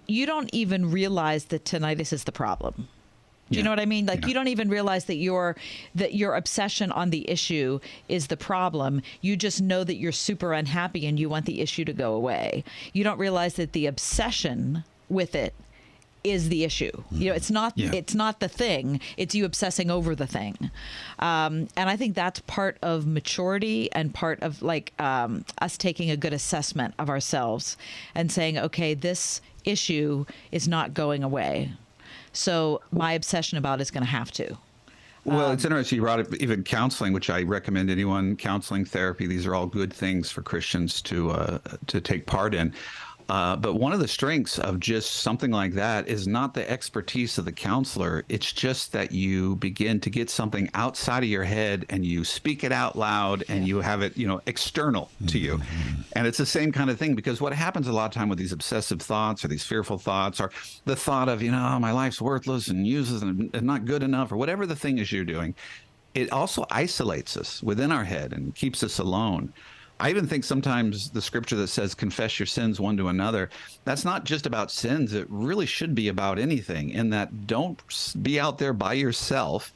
S8: you don't even realize that tinnitus is the problem. Do you know what I mean? Like, you don't even realize that your obsession on the issue is the problem. You just know that you're super unhappy and you want the issue to go away. You don't realize that the obsession with it is the issue. You know, it's not the thing. It's you obsessing over the thing. And I think that's part of maturity and part of us taking a good assessment of ourselves and saying, okay, this issue is not going away. So my obsession about it is going to have to.
S10: Well, it's interesting you brought up even counseling, which I recommend anyone, counseling, therapy. These are all good things for Christians to take part in. But one of the strengths of just something like that is not the expertise of the counselor. It's just that you begin to get something outside of your head and you speak it out loud and you have it, external to you. And it's the same kind of thing, because what happens a lot of time with these obsessive thoughts or these fearful thoughts, or the thought of, my life's worthless and useless and not good enough, or whatever the thing is you're doing, it also isolates us within our head and keeps us alone. I even think sometimes the scripture that says confess your sins one to another, that's not just about sins. It really should be about anything, in that don't be out there by yourself.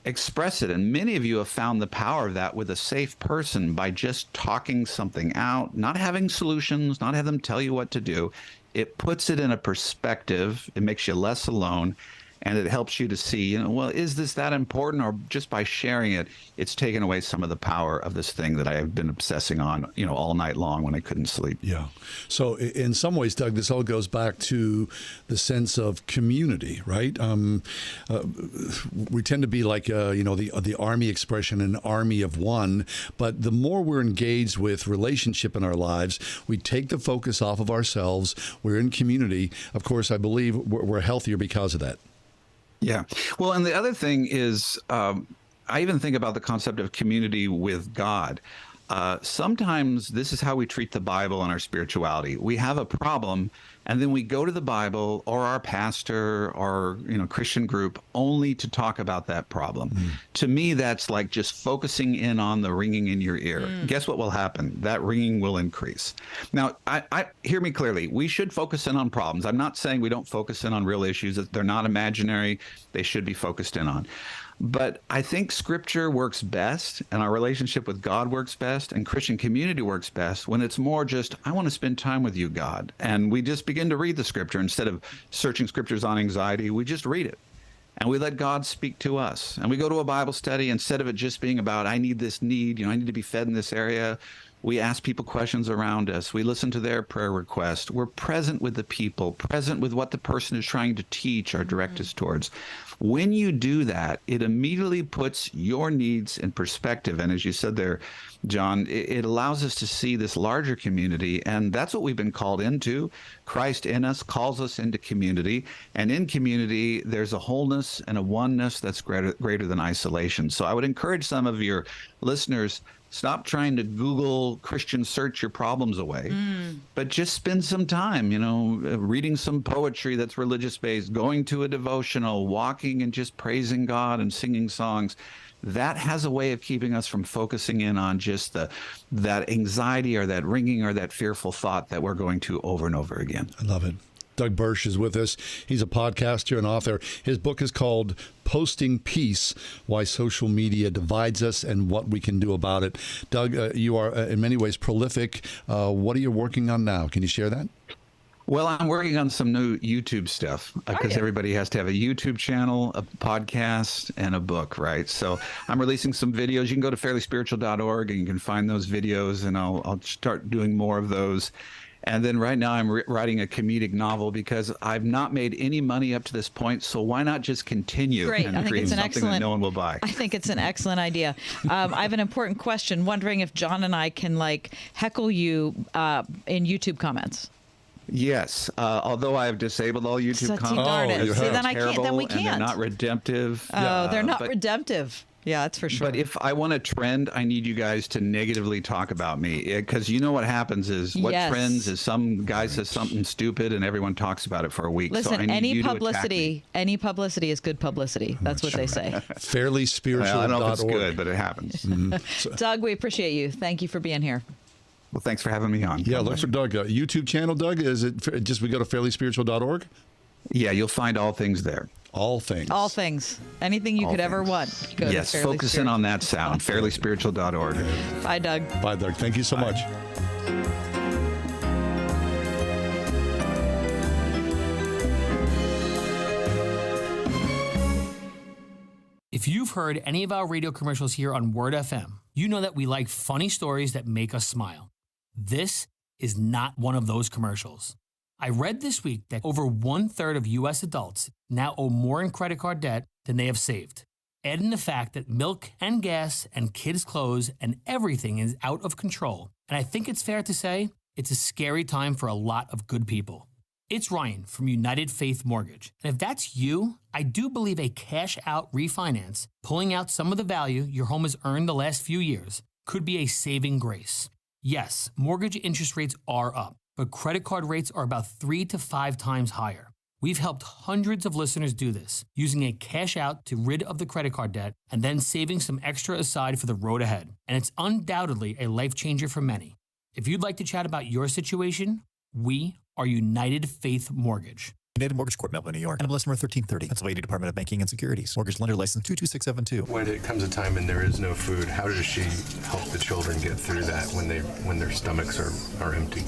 S10: Express it. And many of you have found the power of that with a safe person by just talking something out, not having solutions, not have them tell you what to do. It puts it in a perspective. It makes you less alone. And it helps you to see, is this that important? Or just by sharing it, it's taken away some of the power of this thing that I have been obsessing on, all night long when I couldn't sleep. Yeah.
S7: So in some ways, Doug, this all goes back to the sense of community, right? We tend to be like, the Army expression, an army of one. But the more we're engaged with relationship in our lives, we take the focus off of ourselves. We're in community. Of course, I believe we're healthier because of that.
S10: Yeah. Well, and the other thing is, I even think about the concept of community with God. Sometimes this is how we treat the Bible and our spirituality. We have a problem, and then we go to the Bible or our pastor or Christian group only to talk about that problem. To me, that's like just focusing in on the ringing in your ear. Guess what will happen? That ringing will increase. Now, I hear me clearly. We should focus in on problems. I'm not saying we don't focus in on real issues. They're not imaginary. They should be focused in on. But I think Scripture works best, and our relationship with God works best, and Christian community works best when it's more just, I want to spend time with you, God. And we just begin to read the Scripture. Instead of searching Scriptures on anxiety, we just read it. And we let God speak to us. And we go to a Bible study, instead of it just being about, I need this need, I need to be fed in this area. We ask people questions around us. We listen to their prayer requests. We're present with the people, present with what the person is trying to teach or direct us towards. When you do that, it immediately puts your needs in perspective. And as you said there, John, it allows us to see this larger community. And that's what we've been called into. Christ in us calls us into community. And in community, there's a wholeness and a oneness that's greater than isolation. So I would encourage some of your listeners, stop trying to Google Christian search your problems away, but just spend some time, reading some poetry that's religious-based, going to a devotional, walking and just praising God and singing songs. That has a way of keeping us from focusing in on just that anxiety or that ringing or that fearful thought that we're going to over and over again.
S7: I love it. Doug Burch is with us. He's a podcaster and author. His book is called Posting Peace, Why Social Media Divides Us and What We Can Do About It. Doug, you are in many ways prolific. What are you working on now? Can you share that?
S10: Well, I'm working on some new YouTube stuff because everybody has to have a YouTube channel, a podcast, and a book, right? So I'm releasing some videos. You can go to fairlyspiritual.org and you can find those videos, and I'll start doing more of those. And then right now I'm writing a comedic novel because I've not made any money up to this point. So why not just continue and create something that no one will buy?
S8: I think it's an excellent idea. I have an important question. Wondering if John and I can heckle you in YouTube comments.
S10: Yes, although I have disabled all YouTube comments.
S8: See, then I can't. Then we can't.
S10: And they're not redemptive.
S8: Oh, they're not redemptive. Yeah, that's for sure.
S10: But if I want to trend, I need you guys to negatively talk about me, because you know what happens is what trends is some guy says something stupid and everyone talks about it for a week.
S8: Listen,
S10: so I need
S8: any
S10: you
S8: publicity is good publicity. That's what they say.
S7: Fairlyspiritual.org.
S10: I don't know if it's good, but it happens.
S8: Doug, we appreciate you. Thank you for being here.
S10: Well, thanks for having me on.
S7: Yeah, look for Doug. YouTube channel, Doug. Is it just we go to fairlyspiritual.org?
S10: Yeah, you'll find all things there.
S7: All things.
S8: All things. Anything you could ever want.
S10: Yes, focus in on that sound. Fairlyspiritual.org.
S8: Bye, Doug.
S7: Bye, Doug. Thank you so much.
S4: If you've heard any of our radio commercials here on Word FM, you know that we like funny stories that make us smile. This is not one of those commercials. I read this week that over 1/3 of U.S. adults now owe more in credit card debt than they have saved. Add in the fact that milk and gas and kids' clothes and everything is out of control. And I think it's fair to say it's a scary time for a lot of good people. It's Ryan from United Faith Mortgage. And if that's you, I do believe a cash-out refinance, pulling out some of the value your home has earned the last few years, could be a saving grace. Yes, mortgage interest rates are up, but credit card rates are about 3 to 5 times higher. We've helped hundreds of listeners do this, using a cash out to rid of the credit card debt and then saving some extra aside for the road ahead. And it's undoubtedly a life changer for many. If you'd like to chat about your situation, we are United Faith Mortgage.
S11: United Mortgage Corp, Melville, New York. NMLS number 1330. Pennsylvania Department of Banking and Securities. Mortgage lender license 22672.
S12: When it comes a time and there is no food, how does she help the children get through that when their stomachs are empty?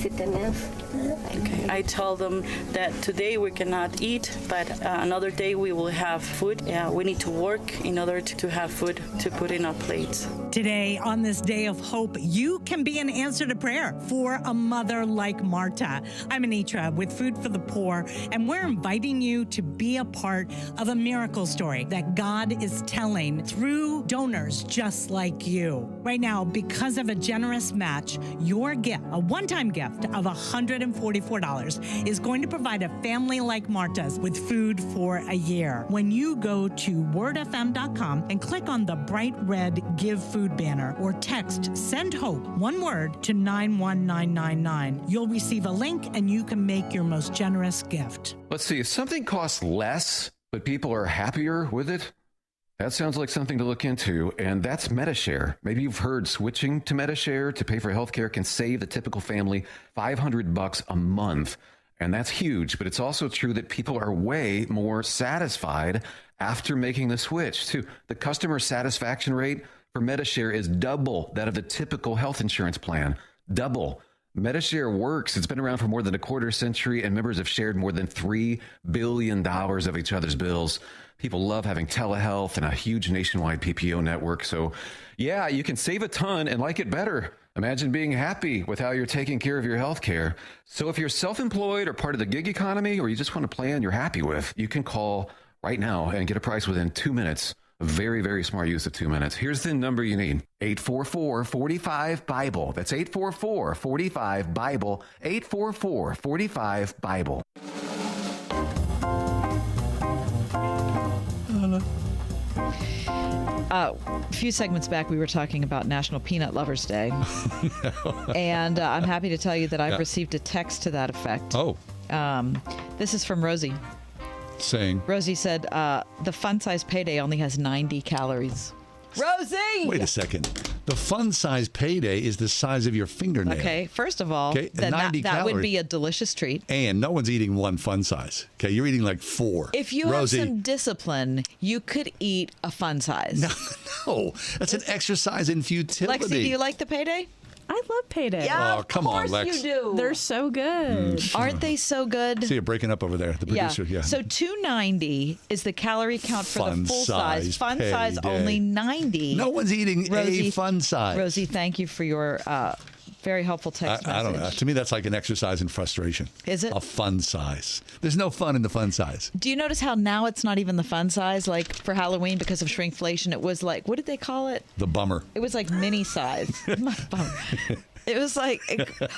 S14: Okay. I tell them that today we cannot eat, but another day we will have food. We need to work in order to have food to put in our plates.
S15: Today, on this day of hope, you can be an answer to prayer for a mother like Marta. I'm Anitra with Food for the Poor, and we're inviting you to be a part of a miracle story that God is telling through donors others just like you. Right now, because of a generous match, your gift, a one-time gift of $144, is going to provide a family like Marta's with food for a year. When you go to wordfm.com and click on the bright red Give Food banner or text Send Hope, one word, to 91999, you'll receive a link and you can make your most generous gift.
S13: Let's see, if something costs less, but people are happier with it, that sounds like something to look into, and that's MediShare. Maybe you've heard switching to MediShare to pay for healthcare can save the typical family $500 a month, and that's huge. But it's also true that people are way more satisfied after making the switch, too. The customer satisfaction rate for MediShare is double that of the typical health insurance plan. Double. MediShare works. It's been around for more than a quarter century, and members have shared more than $3 billion of each other's bills. People love having telehealth and a huge nationwide PPO network. So, yeah, you can save a ton and like it better. Imagine being happy with how you're taking care of your health care. So if you're self-employed or part of the gig economy, or you just want a plan you're happy with, you can call right now and get a price within 2 minutes. A very, very smart use of 2 minutes. Here's the number you need. 844-45-BIBLE. That's 844-45-BIBLE. 844-45-BIBLE.
S8: A few segments back, we were talking about National Peanut Lovers Day. And I'm happy to tell you that I've received a text to that effect.
S7: Oh.
S8: This is from Rosie.
S7: Saying?
S8: Rosie said, the fun size payday only has 90 calories. Rosie!
S7: Wait a second. The fun size payday is the size of your fingernail.
S8: Okay, first of all, then that would be a delicious treat.
S7: And no one's eating one fun size. Okay, you're eating like 4.
S8: If you
S7: Rosie,
S8: have some discipline, you could eat a fun size.
S7: No, that's an exercise in futility.
S8: Lexi, do you like the payday?
S16: I love payday.
S8: Yeah,
S7: oh, come on, Lex.
S8: You do.
S16: They're so good.
S8: Aren't they so good?
S7: See, you're breaking up over there. The producer, yeah.
S8: So 290 is the calorie count for the full size. Fun size only 90.
S7: No one's eating a fun size.
S8: Rosie, thank you for your very helpful text message.
S7: I don't know. To me, that's like an exercise in frustration.
S8: Is it?
S7: A fun size. There's no fun in the fun size.
S8: Do you notice how now it's not even the fun size? Like for Halloween, because of shrinkflation, it was like, what did they call it?
S7: The bummer.
S8: It was like mini size. Bummer. It was like,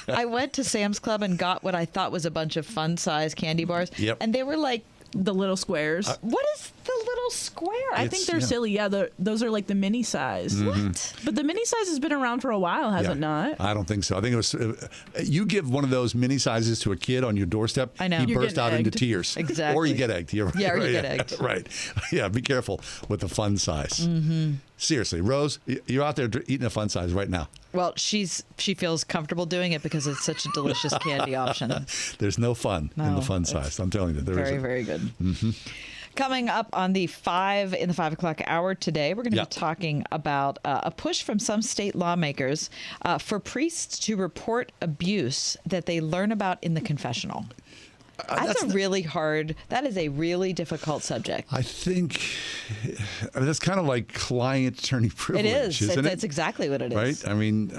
S8: I went to Sam's Club and got what I thought was a bunch of fun size candy bars.
S7: Yep.
S8: And they were like,
S16: the little squares.
S8: What is the little square?
S16: I think they're silly. Yeah, those are like the mini size.
S7: Mm-hmm.
S16: What? But the mini size has been around for a while, has it not?
S7: I don't think so. I think it was. You give one of those mini sizes to a kid on your doorstep,
S8: I know.
S7: he bursts out into tears.
S8: Exactly.
S7: Or you get egged. You're right.
S8: Yeah, or you get egged.
S7: Right. Yeah, be careful with the fun size.
S8: Mm-hmm.
S7: Seriously, Rose, you're out there eating a fun size right now.
S8: Well, she feels comfortable doing it because it's such a delicious candy option.
S7: There's no fun in the fun size. I'm telling you. There
S8: very,
S7: isn't.
S8: very good.
S7: Mm-hmm.
S8: Coming up on the 5 o'clock hour today, we're going to be talking about a push from some state lawmakers for priests to report abuse that they learn about in the confessional. That is a really difficult subject.
S7: I think that's kind of like client-attorney privilege,
S8: it is.
S7: Isn't it?
S8: It's exactly what it is.
S7: Right? I mean,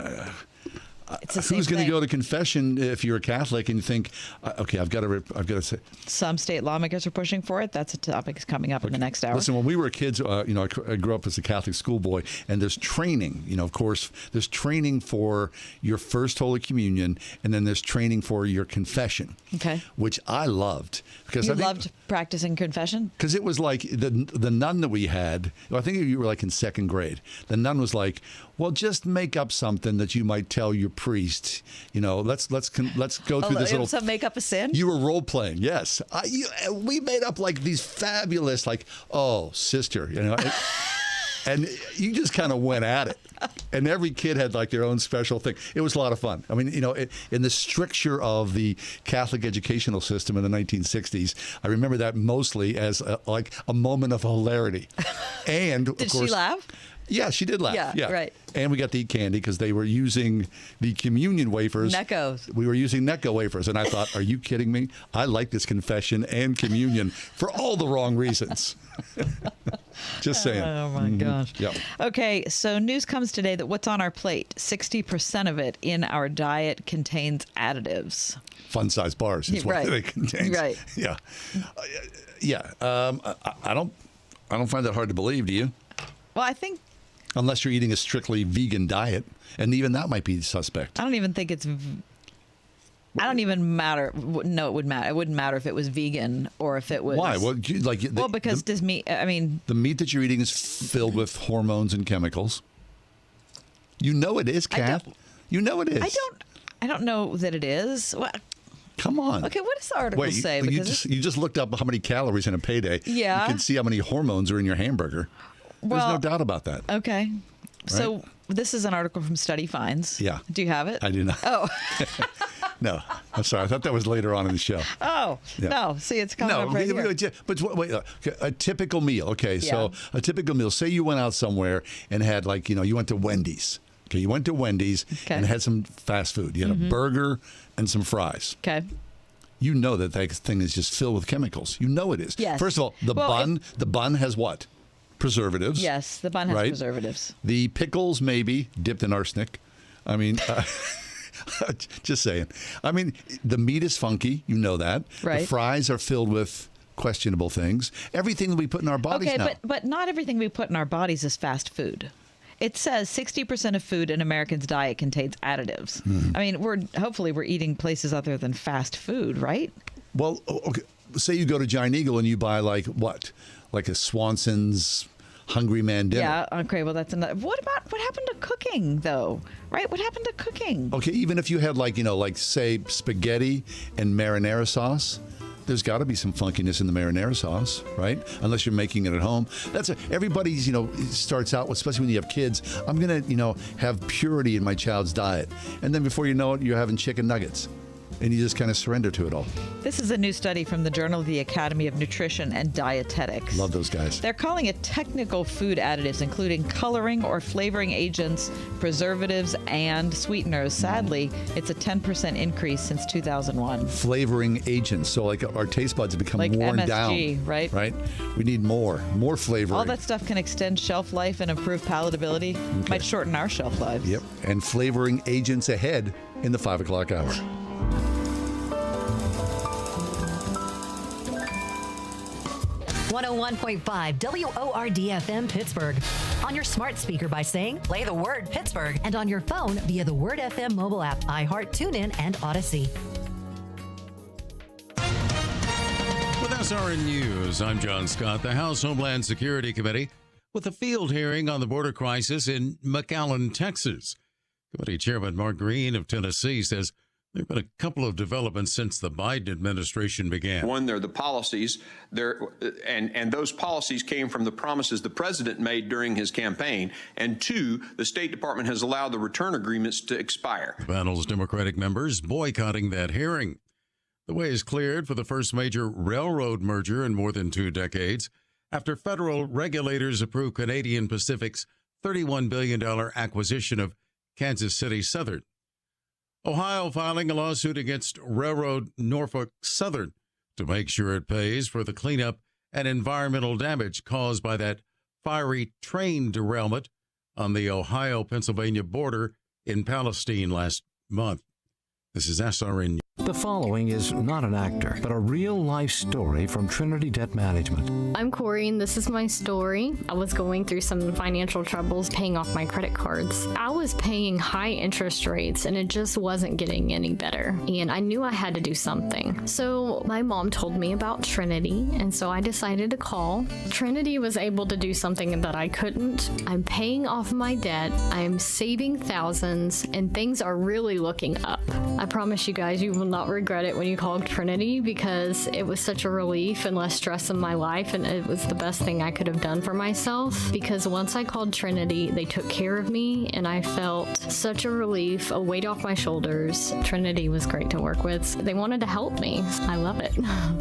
S7: who's going to go to confession if you're a Catholic and you think, okay, I've got to say.
S8: Some state lawmakers are pushing for it. That's a topic that's coming up in the next hour.
S7: Listen, when we were kids, I grew up as a Catholic schoolboy, and there's training. Of course, there's training for your first Holy Communion, and then there's training for your confession.
S8: Okay.
S7: Which I loved because
S8: you loved practicing confession?
S7: Because it was like the nun that we had. I think you were like in second grade. The nun was like, well, just make up something that you might tell your priest. Let's go through this little.
S8: So make up a sin.
S7: You were role playing, yes. We made up like these fabulous, like, oh, sister, and you just kind of went at it. And every kid had like their own special thing. It was a lot of fun. I mean, in the stricture of the Catholic educational system in the 1960s, I remember that mostly as like a moment of hilarity. And
S8: did
S7: of course,
S8: she laugh?
S7: Yeah, she did laugh.
S8: Yeah, right.
S7: And we got to eat candy because they were using the communion wafers.
S8: Neckos.
S7: We were using Necco wafers. And I thought, are you kidding me? I like this confession and communion for all the wrong reasons. Just saying.
S8: Oh, my gosh.
S7: Yep.
S8: Okay, so news comes today that what's on our plate, 60% of it in our diet contains additives.
S7: Fun-sized bars is what they contain.
S8: Right.
S7: Yeah. I don't find that hard to believe, do you?
S8: Well, I think
S7: Unless you're eating a strictly vegan diet, and even that might be suspect.
S8: I don't even think it's... I don't even matter. No, it would matter. It wouldn't matter if it was vegan or if it was...
S7: Why? Well,
S8: because does meat... I mean...
S7: The meat that you're eating is filled with hormones and chemicals. You know it is, Kath. You know it is.
S8: I don't know that it is. Well,
S7: come on.
S8: Okay, what does the article say?
S7: You just looked up how many calories in a payday.
S8: Yeah.
S7: You can see how many hormones are in your hamburger. There's no doubt about that.
S8: Okay.
S7: Right?
S8: So this is an article from Study Finds.
S7: Yeah.
S8: Do you have it?
S7: I do not.
S8: Oh.
S7: No, I'm sorry. I thought that was later on in the show.
S8: Oh, yeah. No. See, it's coming up right here.
S7: But wait, a typical meal. Okay, so a typical meal. Say you went out somewhere and had you went to Wendy's. Okay, you went to Wendy's and had some fast food. You had a burger and some fries.
S8: Okay.
S7: You know that thing is just filled with chemicals. You know it is.
S8: Yes.
S7: First of all, the bun has what? Preservatives.
S8: Yes, the bun has preservatives.
S7: The pickles maybe dipped in arsenic. I mean, just saying. I mean, the meat is funky. You know that.
S8: Right.
S7: The fries are filled with questionable things. Everything that we put in our bodies now.
S8: But not everything we put in our bodies is fast food. It says 60% of food in Americans' diet contains additives. I mean, hopefully we're eating places other than fast food, right?
S7: Well, okay. Say you go to Giant Eagle and you buy like a Swanson's Hungry Man dinner.
S8: Yeah, okay, well, that's another. What happened to cooking, though? Right? What happened to cooking?
S7: Okay, even if you had say spaghetti and marinara sauce, there's got to be some funkiness in the marinara sauce, right? Unless you're making it at home. Everybody's, starts out with, especially when you have kids, I'm going to, have purity in my child's diet. And then before you know it, you're having chicken nuggets. And you just kind of surrender to it all.
S8: This is a new study from the Journal of the Academy of Nutrition and Dietetics.
S7: Love those guys.
S8: They're calling it technical food additives, including coloring or flavoring agents, preservatives, and sweeteners. Sadly, it's a 10% increase since 2001.
S7: Flavoring agents. So our taste buds have become worn
S8: MSG,
S7: down.
S8: Right?
S7: Right? We need more flavoring.
S8: All that stuff can extend shelf life and improve palatability. Okay. Might shorten our shelf lives.
S7: Yep. And flavoring agents ahead in the 5 o'clock hour.
S23: .5 WORD-FM Pittsburgh. On your smart speaker by saying, play the word Pittsburgh. And on your phone via the Word FM mobile app, iHeart, TuneIn, and Odyssey.
S17: With SRN News, I'm John Scott. The House Homeland Security Committee with a field hearing on the border crisis in McAllen, Texas. Committee Chairman Mark Green of Tennessee says there have been a couple of developments since the Biden administration began.
S18: One, they're the policies, and those policies came from the promises the president made during his campaign. And two, the State Department has allowed the return agreements to expire.
S17: The panel's Democratic members boycotting that hearing. The way is cleared for the first major railroad merger in more than 2 decades after federal regulators approved Canadian Pacific's $31 billion acquisition of Kansas City Southern. Ohio filing a lawsuit against Railroad Norfolk Southern to make sure it pays for the cleanup and environmental damage caused by that fiery train derailment on the Ohio-Pennsylvania border in Palestine last month. This is SRN.
S19: The following is not an actor, but a real-life story from Trinity Debt Management.
S20: I'm Corey, and this is my story. I was going through some financial troubles paying off my credit cards. I was paying high interest rates, and it just wasn't getting any better. And I knew I had to do something. So my mom told me about Trinity, and so I decided to call. Trinity was able to do something that I couldn't. I'm paying off my debt. I'm saving thousands, and things are really looking up. I promise you guys, you will not regret it when you call Trinity, because it was such a relief and less stress in my life, and it was the best thing I could have done for myself, because once I called Trinity, they took care of me, and I felt such a relief, a weight off my shoulders. Trinity was great to work with. They wanted to help me. I love it.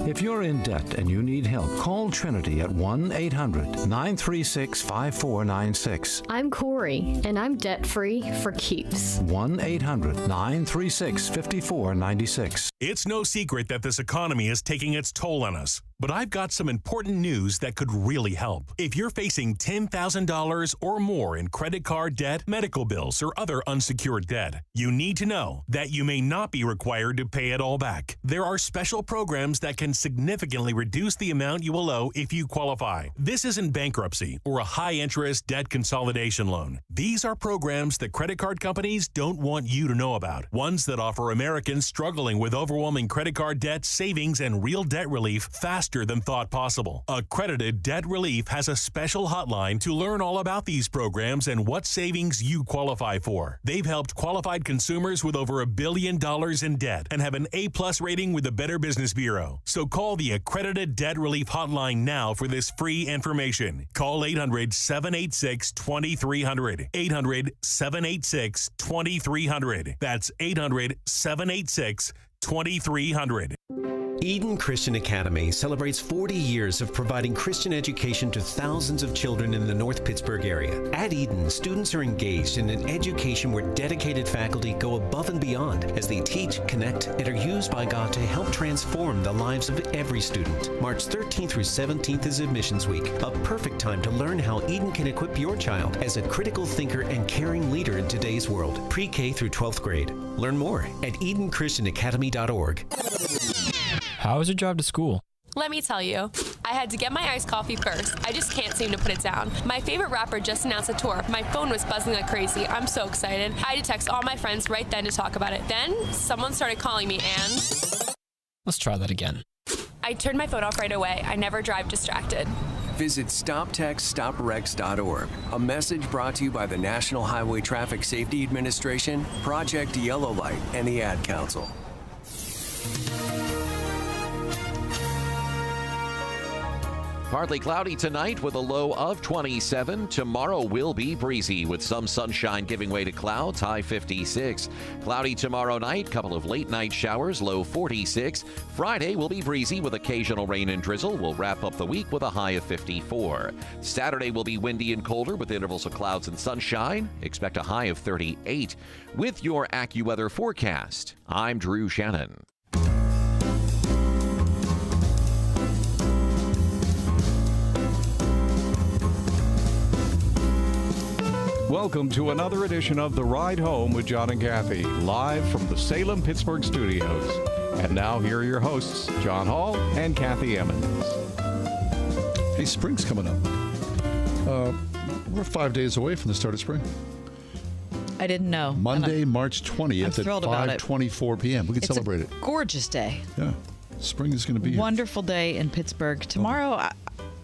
S19: If you're in debt and you need help, call Trinity at 1-800-936-5496.
S20: I'm Corey, and I'm debt-free for keeps.
S19: 1-800-936-5496.
S3: It's no secret that this economy is taking its toll on us, but I've got some important news that could really help. If you're facing $10,000 or more in credit card debt, medical bills, or other unsecured debt, you need to know that you may not be required to pay it all back. There are special programs that can significantly reduce the amount you will owe if you qualify. This isn't bankruptcy or a high-interest debt consolidation loan. These are programs that credit card companies don't want you to know about, ones that offer Americans struggling with overwhelming credit card debt, savings, and real debt relief faster than thought possible. Accredited Debt Relief has a special hotline to learn all about these programs and what savings you qualify for. They've helped qualified consumers with over $1 billion in debt and have an A+ rating with the Better Business Bureau. So call the Accredited Debt Relief hotline now for this free information. Call 800-786-2300. 800-786-2300. That's 800-786-2300.
S2: Eden Christian Academy celebrates 40 years of providing Christian education to thousands of children in the North Pittsburgh area. At Eden, students are engaged in an education where dedicated faculty go above and beyond as they teach, connect, and are used by God to help transform the lives of every student. March 13th through 17th is Admissions Week, a perfect time to learn how Eden can equip your child as a critical thinker and caring leader in today's world, pre-K through 12th grade. Learn more at EdenChristianAcademy.org.
S5: How was your drive to school?
S21: Let me tell you, I had to get my iced coffee first. I just can't seem to put it down. My favorite rapper just announced a tour. My phone was buzzing like crazy. I'm so excited. I had to text all my friends right then to talk about it. Then someone started calling me and...
S5: Let's try that again.
S21: I turned my phone off right away. I never drive distracted.
S24: Visit StopTextStopWrecks.org. A message brought to you by the National Highway Traffic Safety Administration, Project Yellow Light, and the Ad Council.
S25: Partly cloudy tonight with a low of 27. Tomorrow will be breezy with some sunshine giving way to clouds, high 56. Cloudy tomorrow night, couple of late night showers, low 46. Friday will be breezy with occasional rain and drizzle. We'll wrap up the week with a high of 54. Saturday will be windy and colder with intervals of clouds and sunshine. Expect a high of 38. With your AccuWeather forecast, I'm Drew Shannon.
S26: Welcome to another edition of The Ride Home with John and Kathy, live from the Salem Pittsburgh studios. And now here are your hosts, John Hall and Kathy Emmons.
S7: Hey, spring's coming up. We're 5 days away from the start of spring.
S8: I didn't know.
S7: Monday, March 20th at 5:24 p.m. We can celebrate it.
S8: Gorgeous day.
S7: Yeah. Spring is going to be here.
S8: Wonderful day in Pittsburgh. Tomorrow, I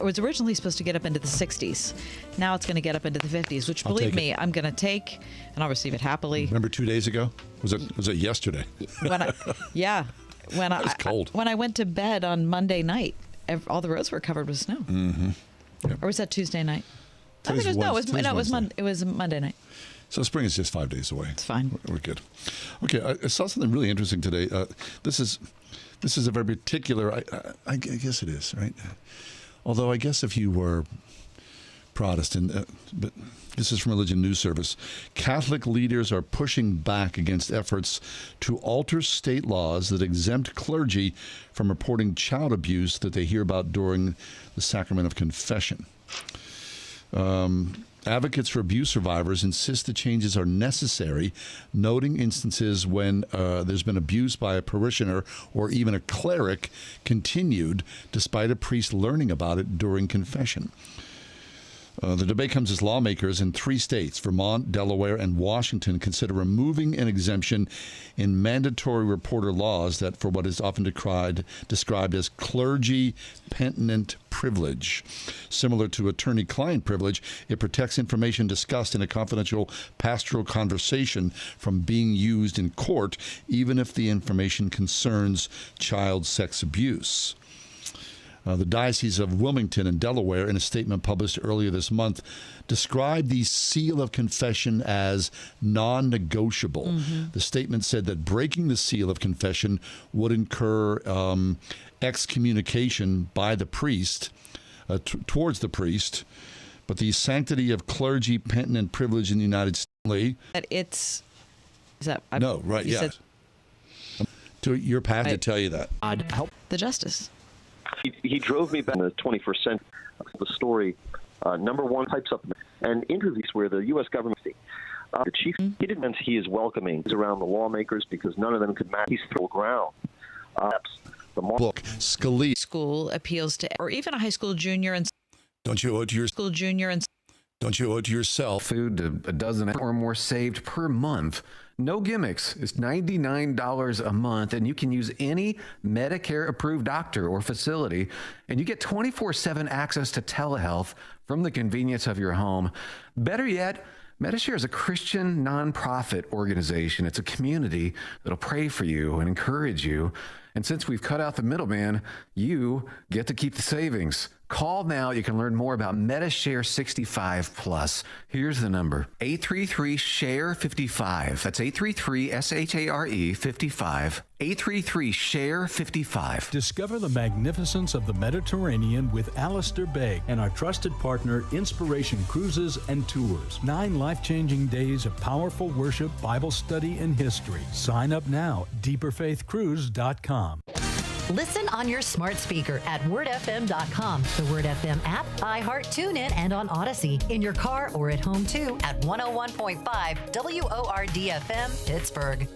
S8: was originally supposed to get up into the 60s. Now it's going to get up into the 50s, which, believe me, I'm going to take, and I'll receive it happily.
S7: Remember 2 days ago? Was it yesterday?
S8: Yeah. It was
S7: cold.
S8: When I went to bed on Monday night, all the roads were covered with snow.
S7: Mm-hmm. Yep.
S8: Or was that Tuesday night? I think it was Monday night.
S7: So spring is just 5 days away.
S8: It's fine.
S7: We're good. Okay, I saw something really interesting today. This is a very particular, I guess it is, right? Although I guess if you were Protestant, but this is from Religion News Service, Catholic leaders are pushing back against efforts to alter state laws that exempt clergy from reporting child abuse that they hear about during the sacrament of confession. Advocates for abuse survivors insist the changes are necessary, noting instances when there's been abuse by a parishioner or even a cleric continued despite a priest learning about it during confession. The debate comes as lawmakers in 3 states, Vermont, Delaware, and Washington, consider removing an exemption in mandatory reporter laws that for what is often described as clergy penitent privilege. Similar to attorney-client privilege, it protects information discussed in a confidential pastoral conversation from being used in court, even if the information concerns child sex abuse. The Diocese of Wilmington in Delaware, in a statement published earlier this month, described the seal of confession as non-negotiable. Mm-hmm. The statement said that breaking the seal of confession would incur excommunication by the priest, towards the priest, but the sanctity of clergy penitent privilege in the United States...
S8: That it's... Is that...
S7: No, right, yeah. to your path to tell you that.
S8: The justice.
S1: He drove me back in the 21st century. The story, number one, types up and interviews where the U.S. government, the chief, he didn't mean he is welcoming. He's around the lawmakers because none of them could match. He's through ground. The
S7: book, Scalia.
S8: School appeals to, or even a high school junior and
S7: don't you owe it to your
S8: school junior and
S7: don't you owe it to yourself?
S13: Food to a dozen or more saved per month. No gimmicks. It's $99 a month, and you can use any Medicare-approved doctor or facility, and you get 24/7 access to telehealth from the convenience of your home. Better yet, Medishare is a Christian nonprofit organization. It's a community that'll pray for you and encourage you. And since we've cut out the middleman, you get to keep the savings. Call now. You can learn more about Medishare 65 Plus. Here's the number: 833-SHARE-55. That's 833-SHARE-55. 833-SHARE-55.
S4: Discover the magnificence of the Mediterranean with Alistair Begg and our trusted partner, Inspiration Cruises and Tours. 9 life-changing days of powerful worship, Bible study, and history. Sign up now. deeperfaithcruise.com.
S23: Listen on your smart speaker at wordfm.com, the Word FM app, iHeart, TuneIn, and on Odyssey. In your car or at home, too, at 101.5 WORD-FM, Pittsburgh.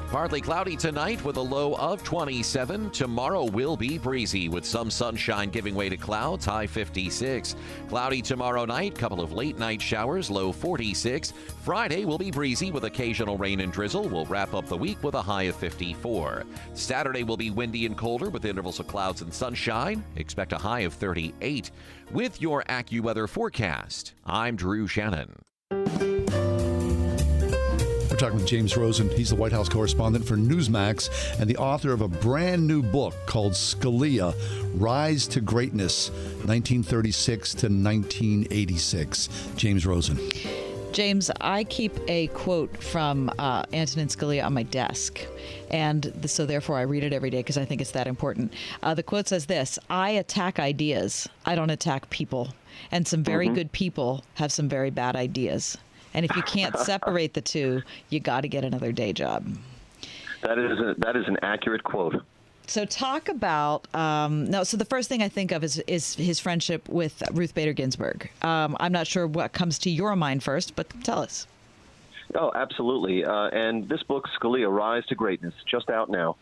S25: Partly cloudy tonight with a low of 27. Tomorrow will be breezy with some sunshine giving way to clouds, high 56. Cloudy tomorrow night, couple of late night showers, low 46. Friday will be breezy with occasional rain and drizzle. We'll wrap up the week with a high of 54. Saturday will be windy and colder with intervals of clouds and sunshine. Expect a high of 38. With your AccuWeather forecast, I'm Drew Shannon.
S7: We're talking with James Rosen. He's the White House correspondent for Newsmax and the author of a brand new book called Scalia, Rise to Greatness, 1936 to 1986. James Rosen.
S8: James, I keep a quote from Antonin Scalia on my desk, and so therefore I read it every day because I think it's that important. The quote says this: I attack ideas. I don't attack people. And some very good people have some very bad ideas. And if you can't separate the two, you got to get another day job.
S1: That is an accurate quote.
S8: So talk about so the first thing I think of is his friendship with Ruth Bader Ginsburg. I'm not sure what comes to your mind first, but tell us.
S1: Oh, absolutely. And this book, Scalia, Rise to Greatness, just out now.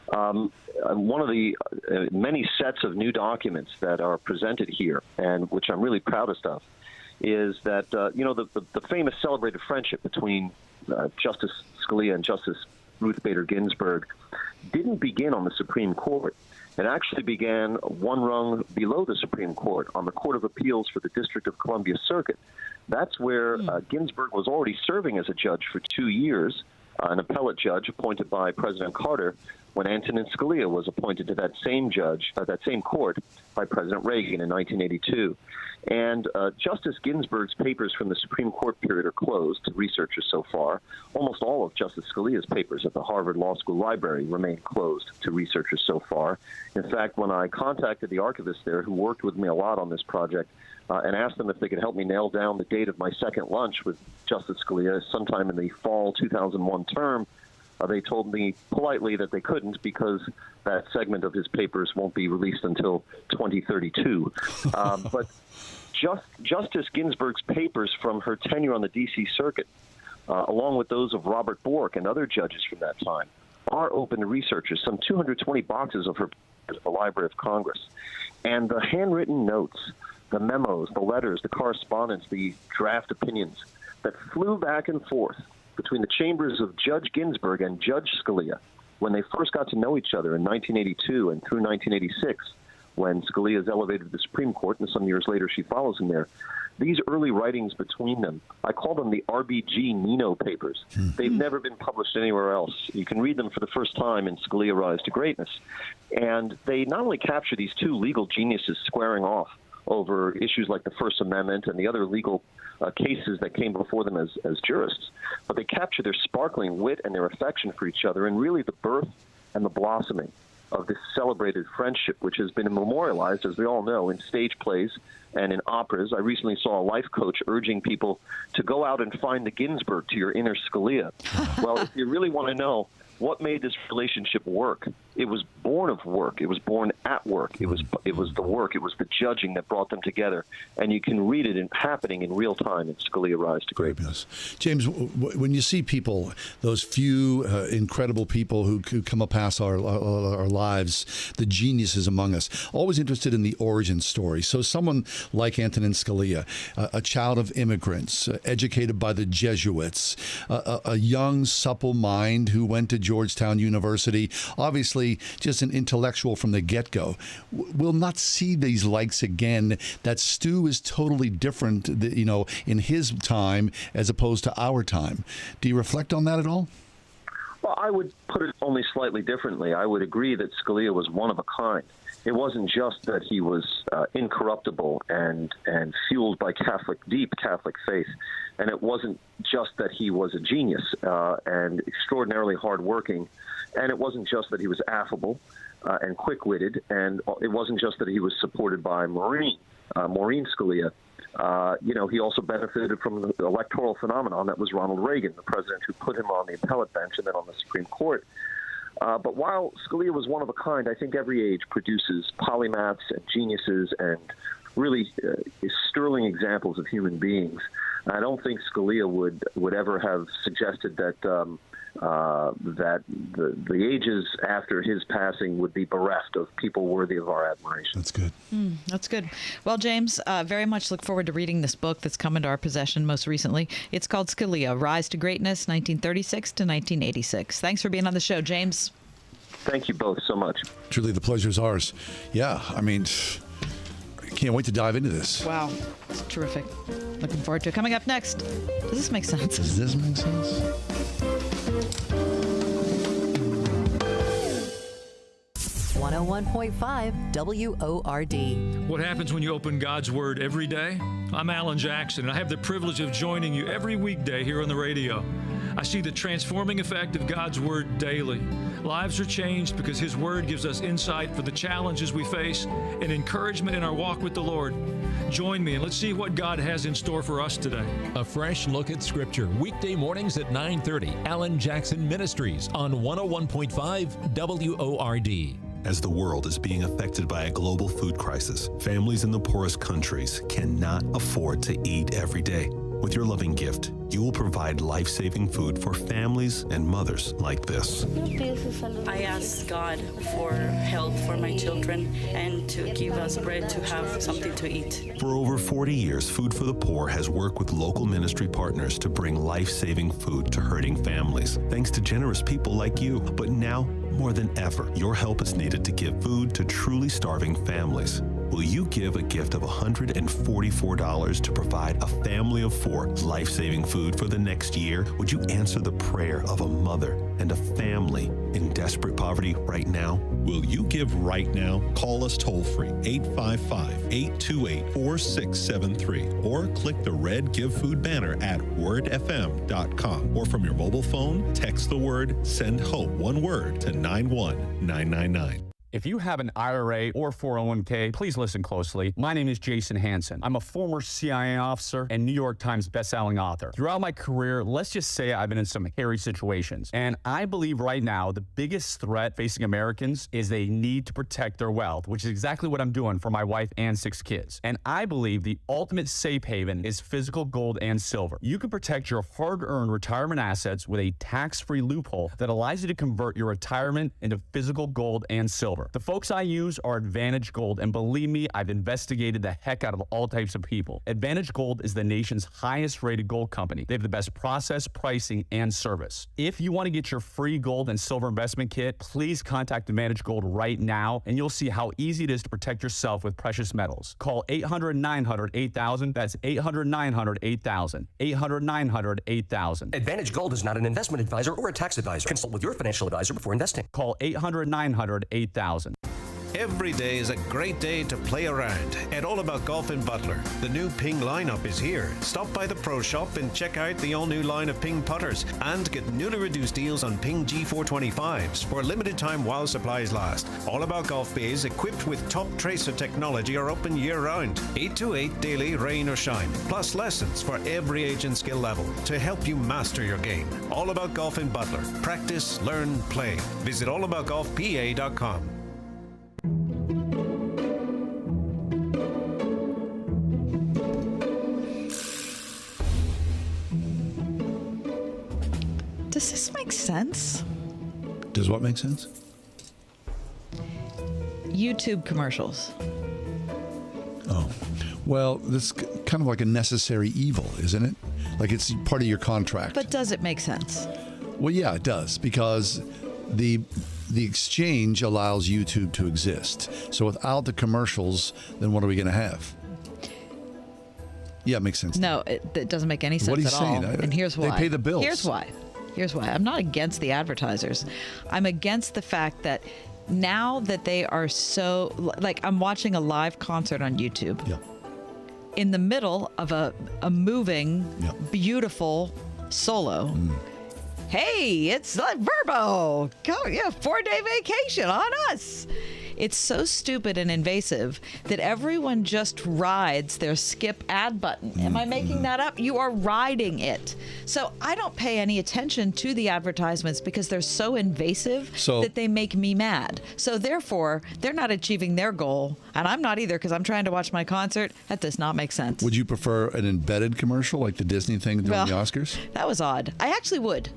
S1: One of the many sets of new documents that are presented here, and which I'm really proudest of, is that, the famous celebrated friendship between Justice Scalia and Justice Ruth Bader Ginsburg didn't begin on the Supreme Court. It actually began one rung below the Supreme Court on the Court of Appeals for the District of Columbia Circuit. That's where Ginsburg was already serving as a judge for 2 years, an appellate judge appointed by President Carter, when Antonin Scalia was appointed to that same court by President Reagan in 1982. And Justice Ginsburg's papers from the Supreme Court period are closed to researchers so far. Almost all of Justice Scalia's papers at the Harvard Law School Library remain closed to researchers so far. In fact, when I contacted the archivist there, who worked with me a lot on this project, and asked them if they could help me nail down the date of my second lunch with Justice Scalia sometime in the fall 2001 term, they told me politely that they couldn't because that segment of his papers won't be released until 2032. But Justice Ginsburg's papers from her tenure on the D.C. Circuit, along with those of Robert Bork and other judges from that time, are open to researchers. Some 220 boxes of her papers at the Library of Congress. And the handwritten notes, the memos, the letters, the correspondence, the draft opinions that flew back and forth between the chambers of Judge Ginsburg and Judge Scalia when they first got to know each other in 1982 and through 1986, when Scalia is elevated to the Supreme Court, and some years later she follows him there. These early writings between them, I call them the RBG Nino papers. They've never been published anywhere else. You can read them for the first time in Scalia, Rise to Greatness. And they not only capture these two legal geniuses squaring off over issues like the First Amendment and the other legal cases that came before them as jurists, but they capture their sparkling wit and their affection for each other and really the birth and the blossoming of this celebrated friendship, which has been memorialized, as we all know, in stage plays and in operas. I recently saw a life coach urging people to go out and find the Ginsburg to your inner Scalia. Well, if you really want to know what made this relationship work, it was born of work. It was born at work. It was the work. It was the judging that brought them together. And you can read it happening in real time in Scalia Rise to Greatness.
S7: James, when you see people, those few incredible people who come up past our lives, the geniuses among us, always interested in the origin story. So someone like Antonin Scalia, a child of immigrants, educated by the Jesuits, a young, supple mind who went to Georgetown University, obviously just an intellectual from the get-go, will not see these likes again. That Stu is totally different, in his time as opposed to our time. Do you reflect on that at all?
S1: Well, I would put it only slightly differently. I would agree that Scalia was one of a kind. It wasn't just that he was incorruptible and fueled by deep Catholic faith, and it wasn't just that he was a genius and extraordinarily hardworking, and it wasn't just that he was affable and quick-witted, and it wasn't just that he was supported by Maureen Scalia. He also benefited from the electoral phenomenon that was Ronald Reagan, the president who put him on the appellate bench and then on the Supreme Court. But while Scalia was one of a kind, I think every age produces polymaths and geniuses and really sterling examples of human beings. I don't think Scalia would ever have suggested that the ages after his passing would be bereft of people worthy of our admiration.
S7: That's good.
S8: That's good. Well, James, very much look forward to reading this book that's come into our possession most recently. It's called Scalia, Rise to Greatness, 1936 to 1986. Thanks for being on the show, James.
S1: Thank you both so much.
S7: Truly, the pleasure is ours. Yeah, I mean, can't wait to dive into this.
S8: Wow, it's terrific. Looking forward to it. Coming up next, does this make sense?
S7: Does this make sense?
S23: 101.5 WORD.
S6: What happens when you open God's Word every day? I'm Alan Jackson, and I have the privilege of joining you every weekday here on the radio. I see the transforming effect of God's Word daily. Lives are changed because His Word gives us insight for the challenges we face and encouragement in our walk with the Lord. Join me and let's see what God has in store for us today.
S9: A fresh look at Scripture, weekday mornings at 9:30. Alan Jackson Ministries on 101.5 WORD.
S10: As the world is being affected by a global food crisis, families in the poorest countries cannot afford to eat every day. With your loving gift, you will provide life-saving food for families and mothers like this.
S14: I ask God for help for my children and to give us bread to have something to eat.
S10: For over 40 years, Food for the Poor has worked with local ministry partners to bring life-saving food to hurting families, thanks to generous people like you. But now, more than ever, your help is needed to give food to truly starving families. Will you give a gift of $144 to provide a family of 4 life-saving food for the next year? Would you answer the prayer of a mother and a family in desperate poverty right now? Will you give right now? Call us toll-free, 855-828-4673, or click the red Give Food banner at wordfm.com. Or from your mobile phone, text the word Send Hope, one word, to 91999.
S11: If you have an IRA or 401k, please listen closely. My name is Jason Hansen. I'm a former CIA officer and New York Times bestselling author. Throughout my career, let's just say I've been in some hairy situations. And I believe right now the biggest threat facing Americans is they need to protect their wealth, which is exactly what I'm doing for my wife and 6 kids. And I believe the ultimate safe haven is physical gold and silver. You can protect your hard-earned retirement assets with a tax-free loophole that allows you to convert your retirement into physical gold and silver. The folks I use are Advantage Gold, and believe me, I've investigated the heck out of all types of people. Advantage Gold is the nation's highest-rated gold company. They have the best process, pricing, and service. If you want to get your free gold and silver investment kit, please contact Advantage Gold right now, and you'll see how easy it is to protect yourself with precious metals. Call 800-900-8000. That's 800-900-8000. 800-900-8000.
S12: Advantage Gold is not an investment advisor or a tax advisor. Consult with your financial advisor before investing.
S11: Call 800-900-8000.
S2: Every day is a great day to play around at All About Golf in Butler. The new Ping lineup is here. Stop by the Pro Shop and check out the all-new line of Ping putters and get newly reduced deals on Ping G425s for a limited time while supplies last. All About Golf bays equipped with top tracer technology are open year-round. 8 to 8 daily, rain or shine, plus lessons for every age and skill level to help you master your game. All About Golf in Butler. Practice, learn, play. Visit allaboutgolfpa.com.
S8: Does this make sense?
S7: Does what make sense?
S8: YouTube commercials.
S7: Oh, well, this is kind of like a necessary evil, isn't it? Like it's part of your contract.
S8: But does it make sense?
S7: Well, yeah, it does, because the exchange allows YouTube to exist. So without the commercials, then what are we going to have? Yeah, it makes sense.
S8: No, it doesn't make any sense
S7: what are you
S8: at
S7: saying?
S8: all. And here's why.
S7: They pay the bills.
S8: Here's why. I'm not against the advertisers. I'm against the fact that now that they are so, like, I'm watching a live concert on YouTube.
S7: Yeah.
S8: In the middle of a moving, beautiful solo. Hey, it's like Verbo. Go, 4-day vacation on us. It's so stupid and invasive that everyone just rides their skip ad button. Am I making that up? You are riding it. So I don't pay any attention to the advertisements because they're so invasive that they make me mad. So therefore, they're not achieving their goal, and I'm not either because I'm trying to watch my concert. That does not make sense.
S7: Would you prefer an embedded commercial like the Disney thing during the Oscars?
S8: That was odd. I actually would.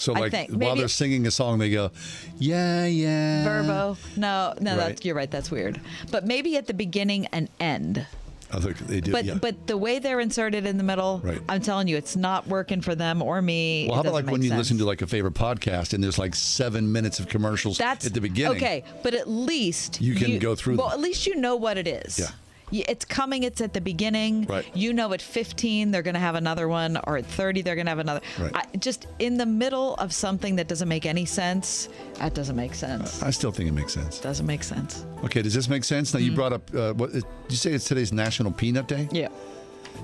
S7: So, like, while they're singing a song, they go, yeah.
S8: Verbo. No,
S7: right.
S8: You're right. That's weird. But maybe at the beginning and end.
S7: I think they do,
S8: But the way they're inserted in the middle, I'm telling you, it's not working for them or me.
S7: Well, how about like when you listen to like a favorite podcast and there's like 7 minutes of commercials at the beginning?
S8: Okay, but at least
S7: you can go through them.
S8: Well, at least you know what it is.
S7: Yeah.
S8: It's coming. It's at the beginning.
S7: Right.
S8: You know, at 15 they're going to have another one, or at 30 they're going to have another.
S7: Right.
S8: Just in the middle of something that doesn't make any sense. That doesn't make sense.
S7: I still think it makes sense.
S8: Doesn't make sense.
S7: Okay. Does this make sense? Now you brought up. What did you say? It's today's National Peanut Day.
S8: Yeah.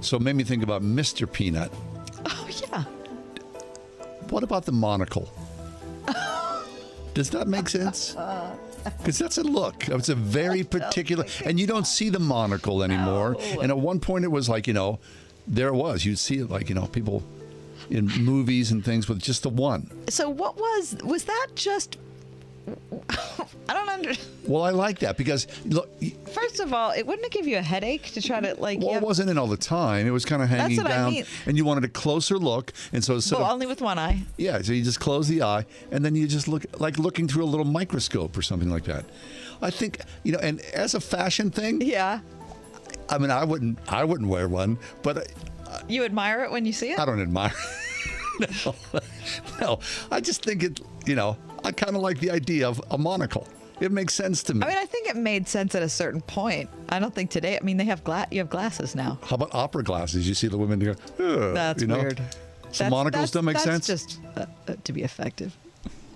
S7: So it made me think about Mr. Peanut.
S8: Oh yeah.
S7: What about the monocle? Does that make sense? Because that's a look. It's a very particular, and you don't see the monocle anymore. No. And at one point it was like, there it was. You'd see it like, people in movies and things with just the one.
S8: So what was that just, I don't understand.
S7: Well, I like that because, look.
S8: First of all, wouldn't it give you a headache to try to like.
S7: Well, it wasn't in all the time. It was kind of hanging down. I mean. And you wanted a closer look. And so
S8: only with one eye.
S7: Yeah, so you just close the eye and then you just look like looking through a little microscope or something like that. I think, and as a fashion thing.
S8: Yeah.
S7: I mean, I wouldn't wear one, but.
S8: You admire it when you see it?
S7: I don't admire it. No. I just think it, I kind of like the idea of a monocle. It makes sense to me.
S8: I mean, I think it made sense at a certain point. I don't think today. I mean, they have you have glasses now.
S7: How about opera glasses? You see the women go.
S8: That's weird.
S7: So monocles don't make sense.
S8: That's just to be effective.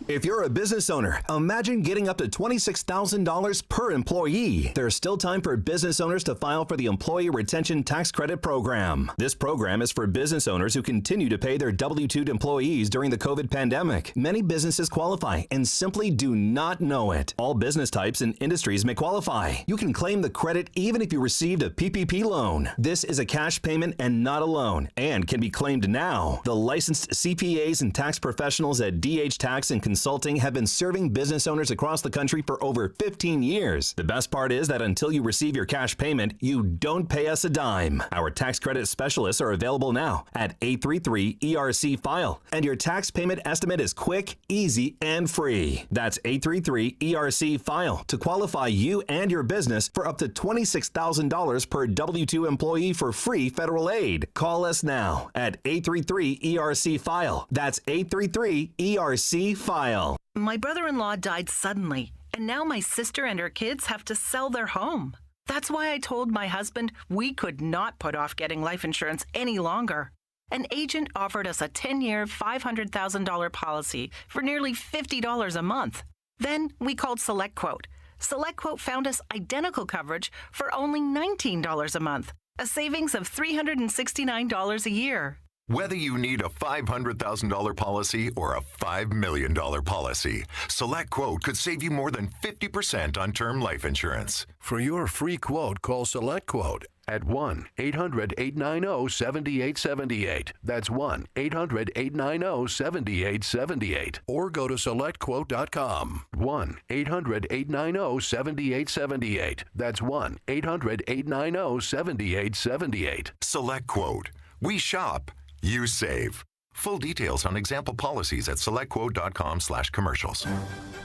S12: If you're a business owner, imagine getting up to $26,000 per employee. There's still time for business owners to file for the Employee Retention Tax Credit Program. This program is for business owners who continue to pay their W-2 employees during the COVID pandemic. Many businesses qualify and simply do not know it. All business types and industries may qualify. You can claim the credit even if you received a PPP loan. This is a cash payment and not a loan, and can be claimed now. The licensed CPAs and tax professionals at DH Tax and Consulting have been serving business owners across the country for over 15 years. The best part is that until you receive your cash payment, you don't pay us a dime. Our tax credit specialists are available now at 833-ERC-FILE, and your tax payment estimate is quick, easy, and free. That's 833-ERC-FILE to qualify you and your business for up to $26,000 per W-2 employee for free federal aid. Call us now at 833-ERC-FILE. That's 833-ERC-FILE.
S15: My brother-in-law died suddenly, and now my sister and her kids have to sell their home. That's why I told my husband we could not put off getting life insurance any longer. An agent offered us a 10-year, $500,000 policy for nearly $50 a month. Then we called SelectQuote. SelectQuote found us identical coverage for only $19 a month, a savings of $369 a year.
S16: Whether you need a $500,000 policy or a $5 million policy, SelectQuote could save you more than 50% on term life insurance.
S17: For your free quote, call SelectQuote at 1-800-890-7878. That's 1-800-890-7878. Or go to SelectQuote.com. 1-800-890-7878. That's 1-800-890-7878.
S16: SelectQuote. We shop. You save. Full details on example policies at selectquote.com/commercials.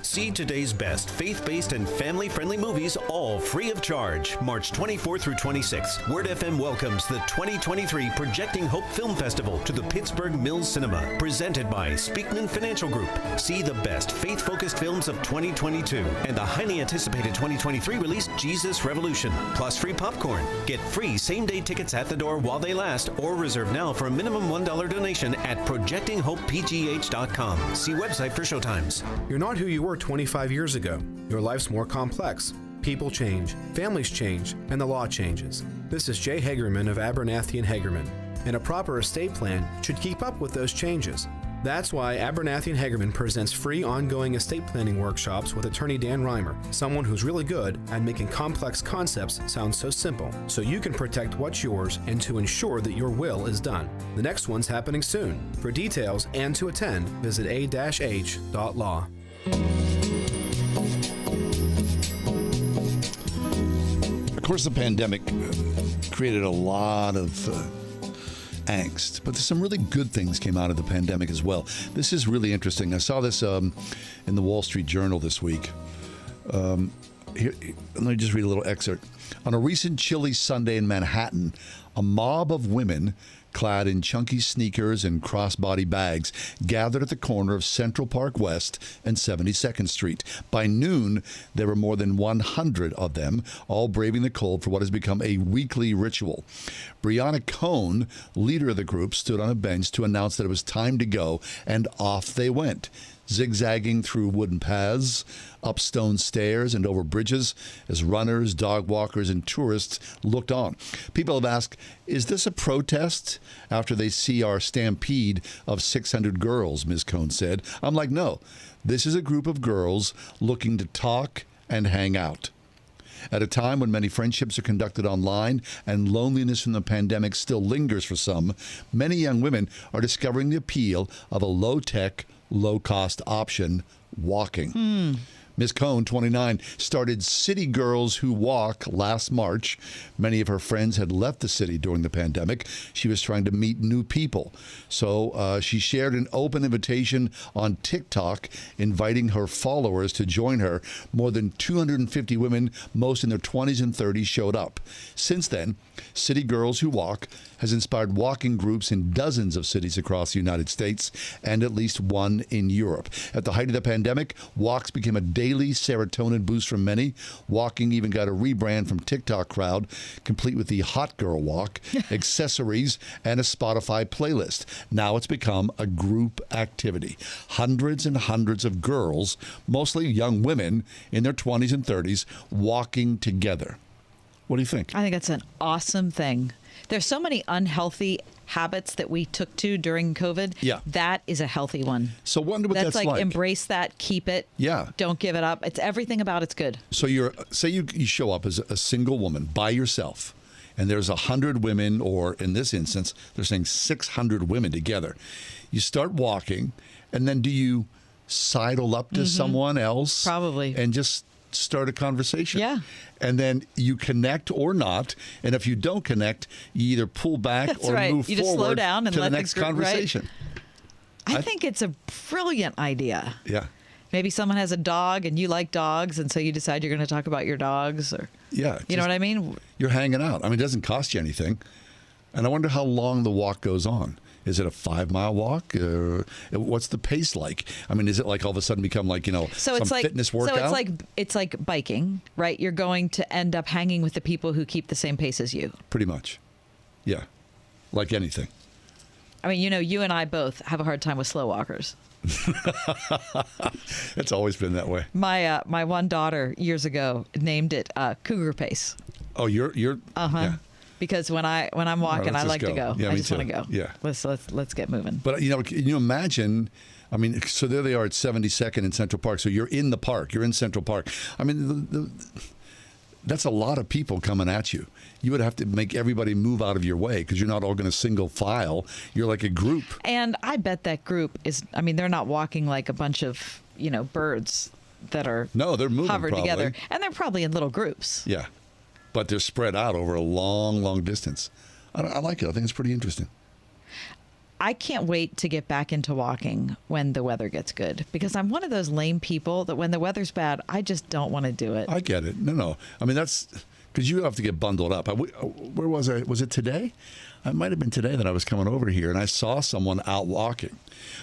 S2: See today's best faith-based and family-friendly movies all free of charge. March 24 through 26. Word FM welcomes the 2023 Projecting Hope Film Festival to the Pittsburgh Mills Cinema, presented by Speakman Financial Group. See the best faith-focused films of 2022 and the highly anticipated 2023 release Jesus Revolution, plus free popcorn. Get free same-day tickets at the door while they last, or reserve now for a minimum $1 donation at projectinghopepgh.com. See website for showtimes.
S18: You're not who you were 25 years ago. Your life's more complex. People change, families change, and the law changes. This is Jay Hagerman of Abernathy & Hagerman, and a proper estate plan should keep up with those changes. That's why Abernathy & Hagerman presents free ongoing estate planning workshops with attorney Dan Reimer, someone who's really good at making complex concepts sound so simple, so you can protect what's yours and to ensure that your will is done. The next one's happening soon. For details and to attend, visit a-h.law.
S7: Of course, the pandemic created a lot of angst, but some really good things came out of the pandemic as well. This is really interesting. I saw this in the Wall Street Journal this week. Here, let me just read a little excerpt. On a recent chilly Sunday in Manhattan, a mob of women clad in chunky sneakers and crossbody bags gathered at the corner of Central Park West and 72nd Street. By noon, there were more than 100 of them, all braving the cold for what has become a weekly ritual. Brianna Cohn, leader of the group, stood on a bench to announce that it was time to go, and off they went, zigzagging through wooden paths, up stone stairs, and over bridges as runners, dog walkers, and tourists looked on. People have asked, is this a protest after they see our stampede of 600 girls, Ms. Cohn said. I'm like, no, this is a group of girls looking to talk and hang out. At a time when many friendships are conducted online and loneliness from the pandemic still lingers for some, many young women are discovering the appeal of a low-tech, low-cost option, walking. Ms. Cohn, 29, started City Girls Who Walk last March. Many of her friends had left the city during the pandemic. She was trying to meet new people. So she shared an open invitation on TikTok, inviting her followers to join her. More than 250 women, most in their 20s and 30s, showed up. Since then, City Girls Who Walk has inspired walking groups in dozens of cities across the United States and at least one in Europe. At the height of the pandemic, walks became a daily serotonin boost for many. Walking even got a rebrand from TikTok crowd, complete with the Hot Girl Walk, accessories, and a Spotify playlist. Now it's become a group activity. Hundreds and hundreds of girls, mostly young women in their 20s and 30s, walking together. What do you think?
S8: I think it's an awesome thing. There's so many unhealthy habits that we took to during COVID.
S7: Yeah.
S8: That is a healthy one.
S7: So wonder what that's like.
S8: Embrace that, keep it.
S7: Yeah.
S8: Don't give it up. It's everything about it's good.
S7: So say you show up as a single woman by yourself, and there's 100 women, or in this instance, they're saying 600 women together. You start walking, and then do you sidle up to someone else?
S8: Probably.
S7: And just start a conversation.
S8: Yeah.
S7: And then you connect or not. And if you don't connect, you either pull back
S8: That's
S7: or
S8: right.
S7: move
S8: You just
S7: forward
S8: slow down and
S7: to
S8: let
S7: the
S8: the
S7: next
S8: group- right.
S7: conversation.
S8: I think it's a brilliant idea.
S7: Yeah.
S8: Maybe someone has a dog and you like dogs, and so you decide you're going to talk about your dogs, or
S7: Yeah.
S8: you know what I mean?
S7: You're hanging out. I mean, it doesn't cost you anything. And I wonder how long the walk goes on. Is it a 5-mile walk? What's the pace like? I mean, is it like all of a sudden become like, some fitness workout?
S8: So it's like biking, right? You're going to end up hanging with the people who keep the same pace as you.
S7: Pretty much. Yeah. Like anything.
S8: I mean, you and I both have a hard time with slow walkers.
S7: It's always been that way.
S8: My one daughter years ago named it Cougar Pace.
S7: Oh, you're yeah.
S8: Because when I'm walking, I like to go.
S7: Yeah,
S8: I just want to go.
S7: Yeah.
S8: Let's get moving.
S7: But can you imagine? I mean, so there they are at 72nd in Central Park. So you're in the park. You're in Central Park. I mean, that's a lot of people coming at you. You would have to make everybody move out of your way because you're not all going to single file. You're like a group.
S8: And I bet that group is, I mean, they're not walking like a bunch of, birds that are
S7: they're moving
S8: hovered
S7: probably
S8: together. And they're probably in little groups.
S7: Yeah. But they're spread out over a long, long distance. I like it. I think it's pretty interesting.
S8: I can't wait to get back into walking when the weather gets good because I'm one of those lame people that when the weather's bad, I just don't want to do it.
S7: I get it. No. I mean, that's because you have to get bundled up. Where was I? Was it today? It might have been today that I was coming over here and I saw someone out walking.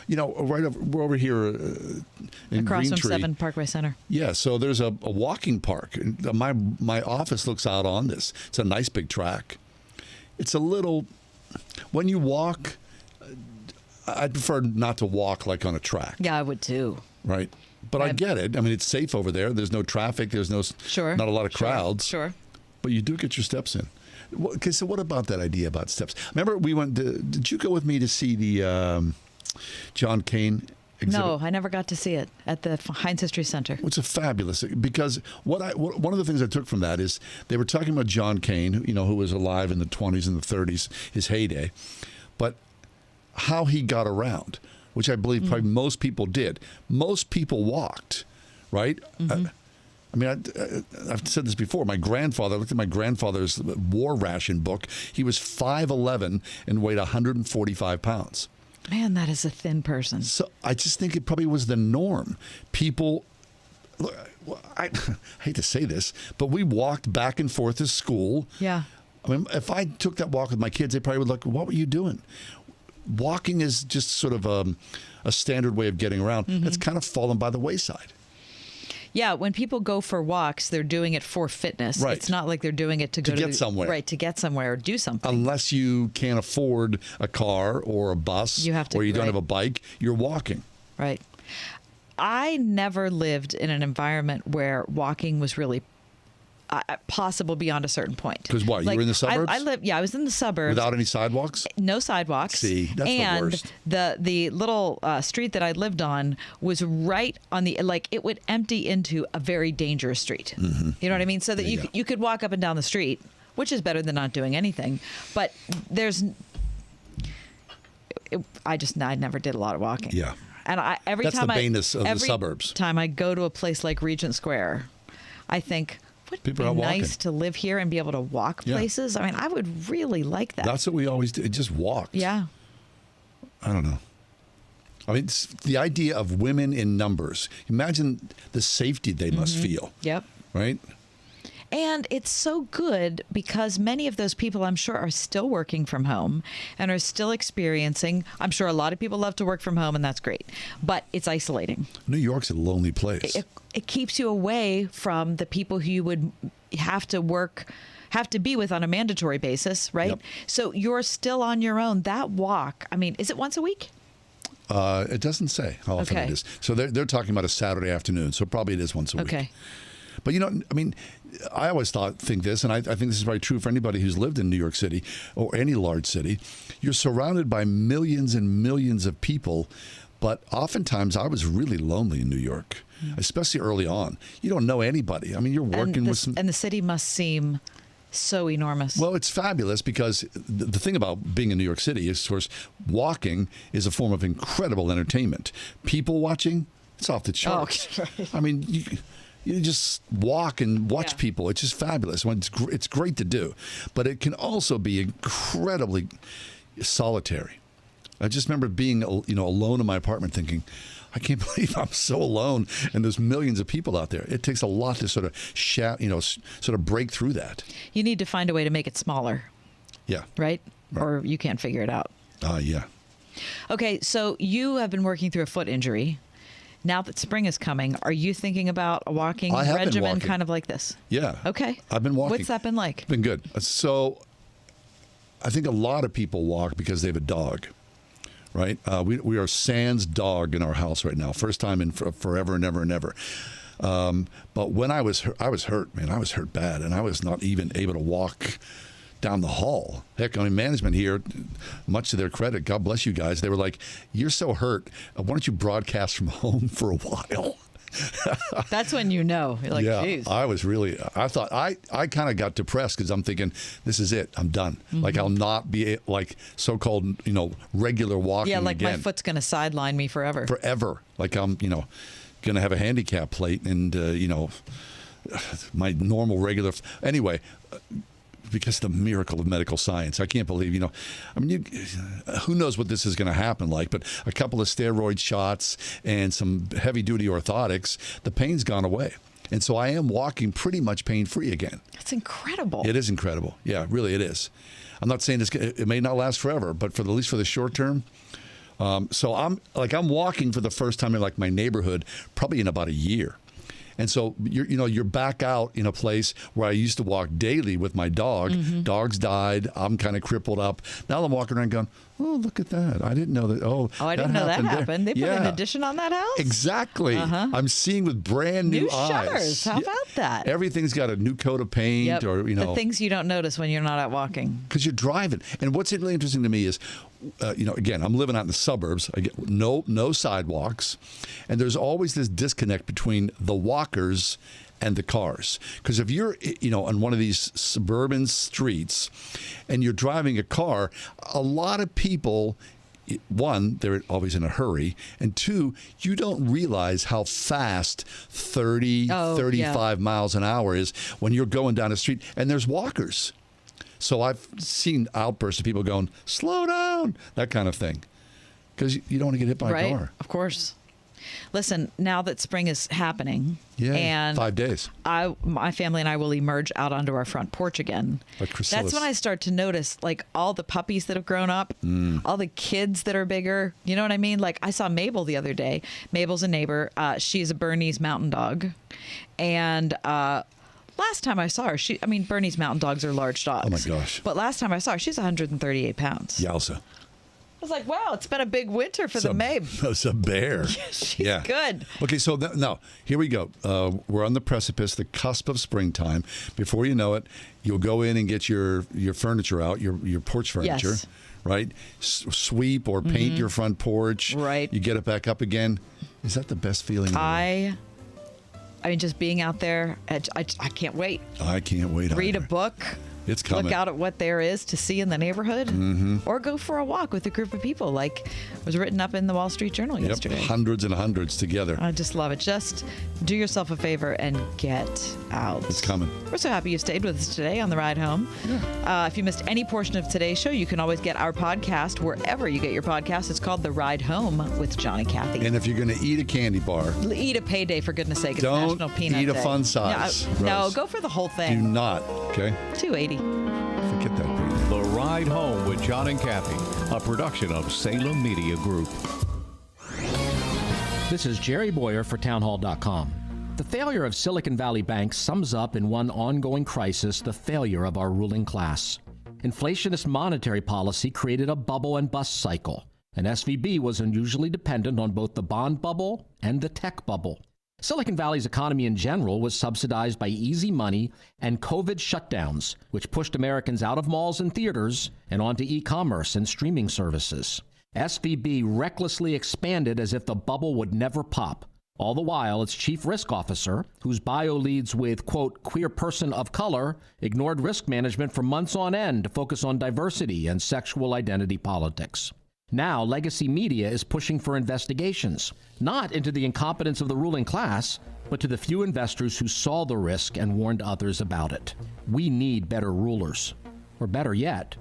S7: We're over here in
S8: across
S7: Green
S8: from
S7: Tree.
S8: 7 Parkway Center.
S7: Yeah, so there's a walking park. My office looks out on this. It's a nice big track. It's a little, when you walk, I'd prefer not to walk like on a track.
S8: Yeah, I would too.
S7: Right. But I get it. I mean, it's safe over there. There's no traffic. There's not a lot of crowds.
S8: Sure.
S7: But you do get your steps in. Okay, so what about that idea about steps? Remember, we went. Did you go with me to see the John Cain exhibit?
S8: No, I never got to see it at the Heinz History Center.
S7: It's a fabulous, because one of the things I took from that is they were talking about John Cain, who was alive in the 20s and the 30s, his heyday, but how he got around, which I believe probably most people did. Most people walked, right?
S8: Mm-hmm.
S7: I mean, I've said this before. I looked at my grandfather's war ration book. He was 5'11" and weighed 145 pounds.
S8: Man, that is a thin person.
S7: So I just think it probably was the norm. People, look, I hate to say this, but we walked back and forth to school.
S8: Yeah.
S7: I mean, if I took that walk with my kids, they probably would look, what were you doing? Walking is just sort of a standard way of getting around.
S8: Mm-hmm.
S7: That's kind of fallen by the wayside.
S8: Yeah, when people go for walks, they're doing it for fitness.
S7: Right.
S8: It's not like they're doing it to
S7: get somewhere.
S8: Right, to get somewhere or do something.
S7: Unless you can't afford a car or a bus, or you don't have a bike, you're walking.
S8: Right. I never lived in an environment where walking was really possible beyond a certain point.
S7: Because what? You were in the suburbs?
S8: I was in the suburbs.
S7: Without any sidewalks?
S8: No sidewalks.
S7: See, that's the worst.
S8: And the little street that I lived on was right on the, it would empty into a very dangerous street.
S7: Mm-hmm.
S8: You know what I mean? So that you could walk up and down the street, which is better than not doing anything. But I never did a lot of walking.
S7: Yeah.
S8: And
S7: that's the banus of the suburbs.
S8: Every time I go to a place like Regent Square, I think, would it be nice to live here and be able to walk places? I mean, I would really like that.
S7: That's what we always did. Just walked.
S8: Yeah.
S7: I don't know. I mean, it's the idea of women in numbers. Imagine the safety they must feel.
S8: Yep.
S7: Right?
S8: And it's so good because many of those people, I'm sure, are still working from home and are still experiencing. I'm sure a lot of people love to work from home, and that's great. But it's isolating.
S7: New York's a lonely place.
S8: It keeps you away from the people who you would have to be with on a mandatory basis, right?
S7: Yep.
S8: So you're still on your own. That walk, I mean, is it once a week?
S7: It doesn't say how often it is. So they're talking about a Saturday afternoon, so probably it is once a week.
S8: Okay.
S7: But, I mean, I always think this, and I think this is probably true for anybody who's lived in New York City or any large city. You're surrounded by millions and millions of people, but oftentimes I was really lonely in New York, especially early on. You don't know anybody. I mean, you're working with some...
S8: And the city must seem so enormous.
S7: Well, it's fabulous because the thing about being in New York City is, of course, walking is a form of incredible entertainment. People watching, it's off the charts.
S8: Oh, right.
S7: I mean... You just walk and watch people. It's just fabulous. It's great to do. But it can also be incredibly solitary. I just remember being alone in my apartment thinking, I can't believe I'm so alone and there's millions of people out there. It takes a lot to sort of break through that.
S8: You need to find a way to make it smaller.
S7: Yeah.
S8: Right? Or you can't figure it out.
S7: Yeah.
S8: Okay, so you have been working through a foot injury. Now that spring is coming, are you thinking about a walking regimen kind of like this?
S7: Yeah.
S8: Okay.
S7: I've been walking.
S8: What's that been like?
S7: Been good. So I think a lot of people walk because they have a dog, right? We are sans dog in our house right now. First time in forever and ever and ever. But when I was hurt, man. I was hurt bad, and I was not even able to walk down the hall. Heck, I mean, management here, much to their credit, God bless you guys, they were like, you're so hurt, why don't you broadcast from home for a while?
S8: That's when you know. You're like,
S7: yeah,
S8: geez.
S7: I thought, I kind of got depressed because I'm thinking, this is it, I'm done. Like, I'll not be like so-called, regular walking again.
S8: Yeah, like my foot's going to sideline me forever.
S7: Forever. Like I'm, going to have a handicap plate and, my normal regular. Anyway, because of the miracle of medical science. I can't believe, who knows what this is going to happen like, but a couple of steroid shots and some heavy-duty orthotics, the pain's gone away. And so I am walking pretty much pain-free again.
S8: That's incredible.
S7: It is incredible. Yeah, really it is. I'm not saying it may not last forever, but at least for the short term. So I'm walking for the first time in like my neighborhood, probably in about a year. And so you're back out in a place where I used to walk daily with my dog. Dogs died. I'm kind of crippled up. Now I'm walking around going, oh, look at that. I didn't know that. Oh,
S8: I didn't know that happened. They put an addition on that house?
S7: Exactly. I'm seeing with brand new eyes.
S8: Shutters. How about that?
S7: Everything's got a new coat of paint. Or
S8: the things you don't notice when you're not out walking.
S7: Because you're driving. And what's really interesting to me is, again, I'm living out in the suburbs. I get no sidewalks. And there's always this disconnect between the walkers and the cars. Because if you're, on one of these suburban streets and you're driving a car, a lot of people, one, they're always in a hurry, and two, you don't realize how fast 35 miles an hour is when you're going down a street and there's walkers. So I've seen outbursts of people going, slow down, that kind of thing. Because you don't want to get hit by a car.
S8: Of course. Listen, now that spring is happening, and
S7: 5 days,
S8: my family and I will emerge out onto our front porch again. That's when I start to notice, like, all the puppies that have grown up, all the kids that are bigger. You know what I mean? Like, I saw Mabel the other day. Mabel's a neighbor. She's a Bernese mountain dog, and last time I saw her, Bernese mountain dogs are large dogs.
S7: Oh my gosh!
S8: But last time I saw her, she's 138 pounds.
S7: Yowza.
S8: I was like, wow, it's been a big winter for the Mabe.
S7: It's a bear.
S8: She's good.
S7: Okay, so now, here we go. We're on the precipice, the cusp of springtime. Before you know it, you'll go in and get your furniture out, your porch furniture, right? Sweep or paint your front porch.
S8: Right.
S7: You get it back up again. Is that the best feeling in the world?
S8: I mean, just being out there, I can't wait.
S7: I can't wait.
S8: Read a book.
S7: It's coming.
S8: Look out at what there is to see in the neighborhood, or go for a walk with a group of people, like was written up in the Wall Street Journal yesterday.
S7: Hundreds and hundreds together.
S8: I just love it. Just do yourself a favor and get out.
S7: It's coming.
S8: We're so happy you stayed with us today on the ride home. If you missed any portion of today's show, you can always get our podcast wherever you get your podcast. It's called The Ride Home with John and Kathy.
S7: And if you're going to eat a candy bar,
S8: eat a payday, for goodness sake. It's
S7: don't
S8: National Peanut
S7: eat a
S8: Day.
S7: fun size.
S8: No, go for the whole thing.
S7: Do not. Okay.
S8: $2.80.
S7: Forget that payday.
S26: The Ride Home with John and Kathy, a production of Salem Media Group.
S3: This is Jerry Boyer for townhall.com. The failure of Silicon Valley Bank sums up in one ongoing crisis the failure of our ruling class. Inflationist monetary policy created a bubble and bust cycle, and SVB was unusually dependent on both the bond bubble and the tech bubble. Silicon Valley's economy in general was subsidized by easy money and COVID shutdowns, which pushed Americans out of malls and theaters and onto e-commerce and streaming services. SVB recklessly expanded as if the bubble would never pop. All the while, its chief risk officer, whose bio leads with, quote, queer person of color, ignored risk management for months on end to focus on diversity and sexual identity politics. Now, legacy media is pushing for investigations, not into the incompetence of the ruling class, but to the few investors who saw the risk and warned others about it. We need better rulers. Or better yet,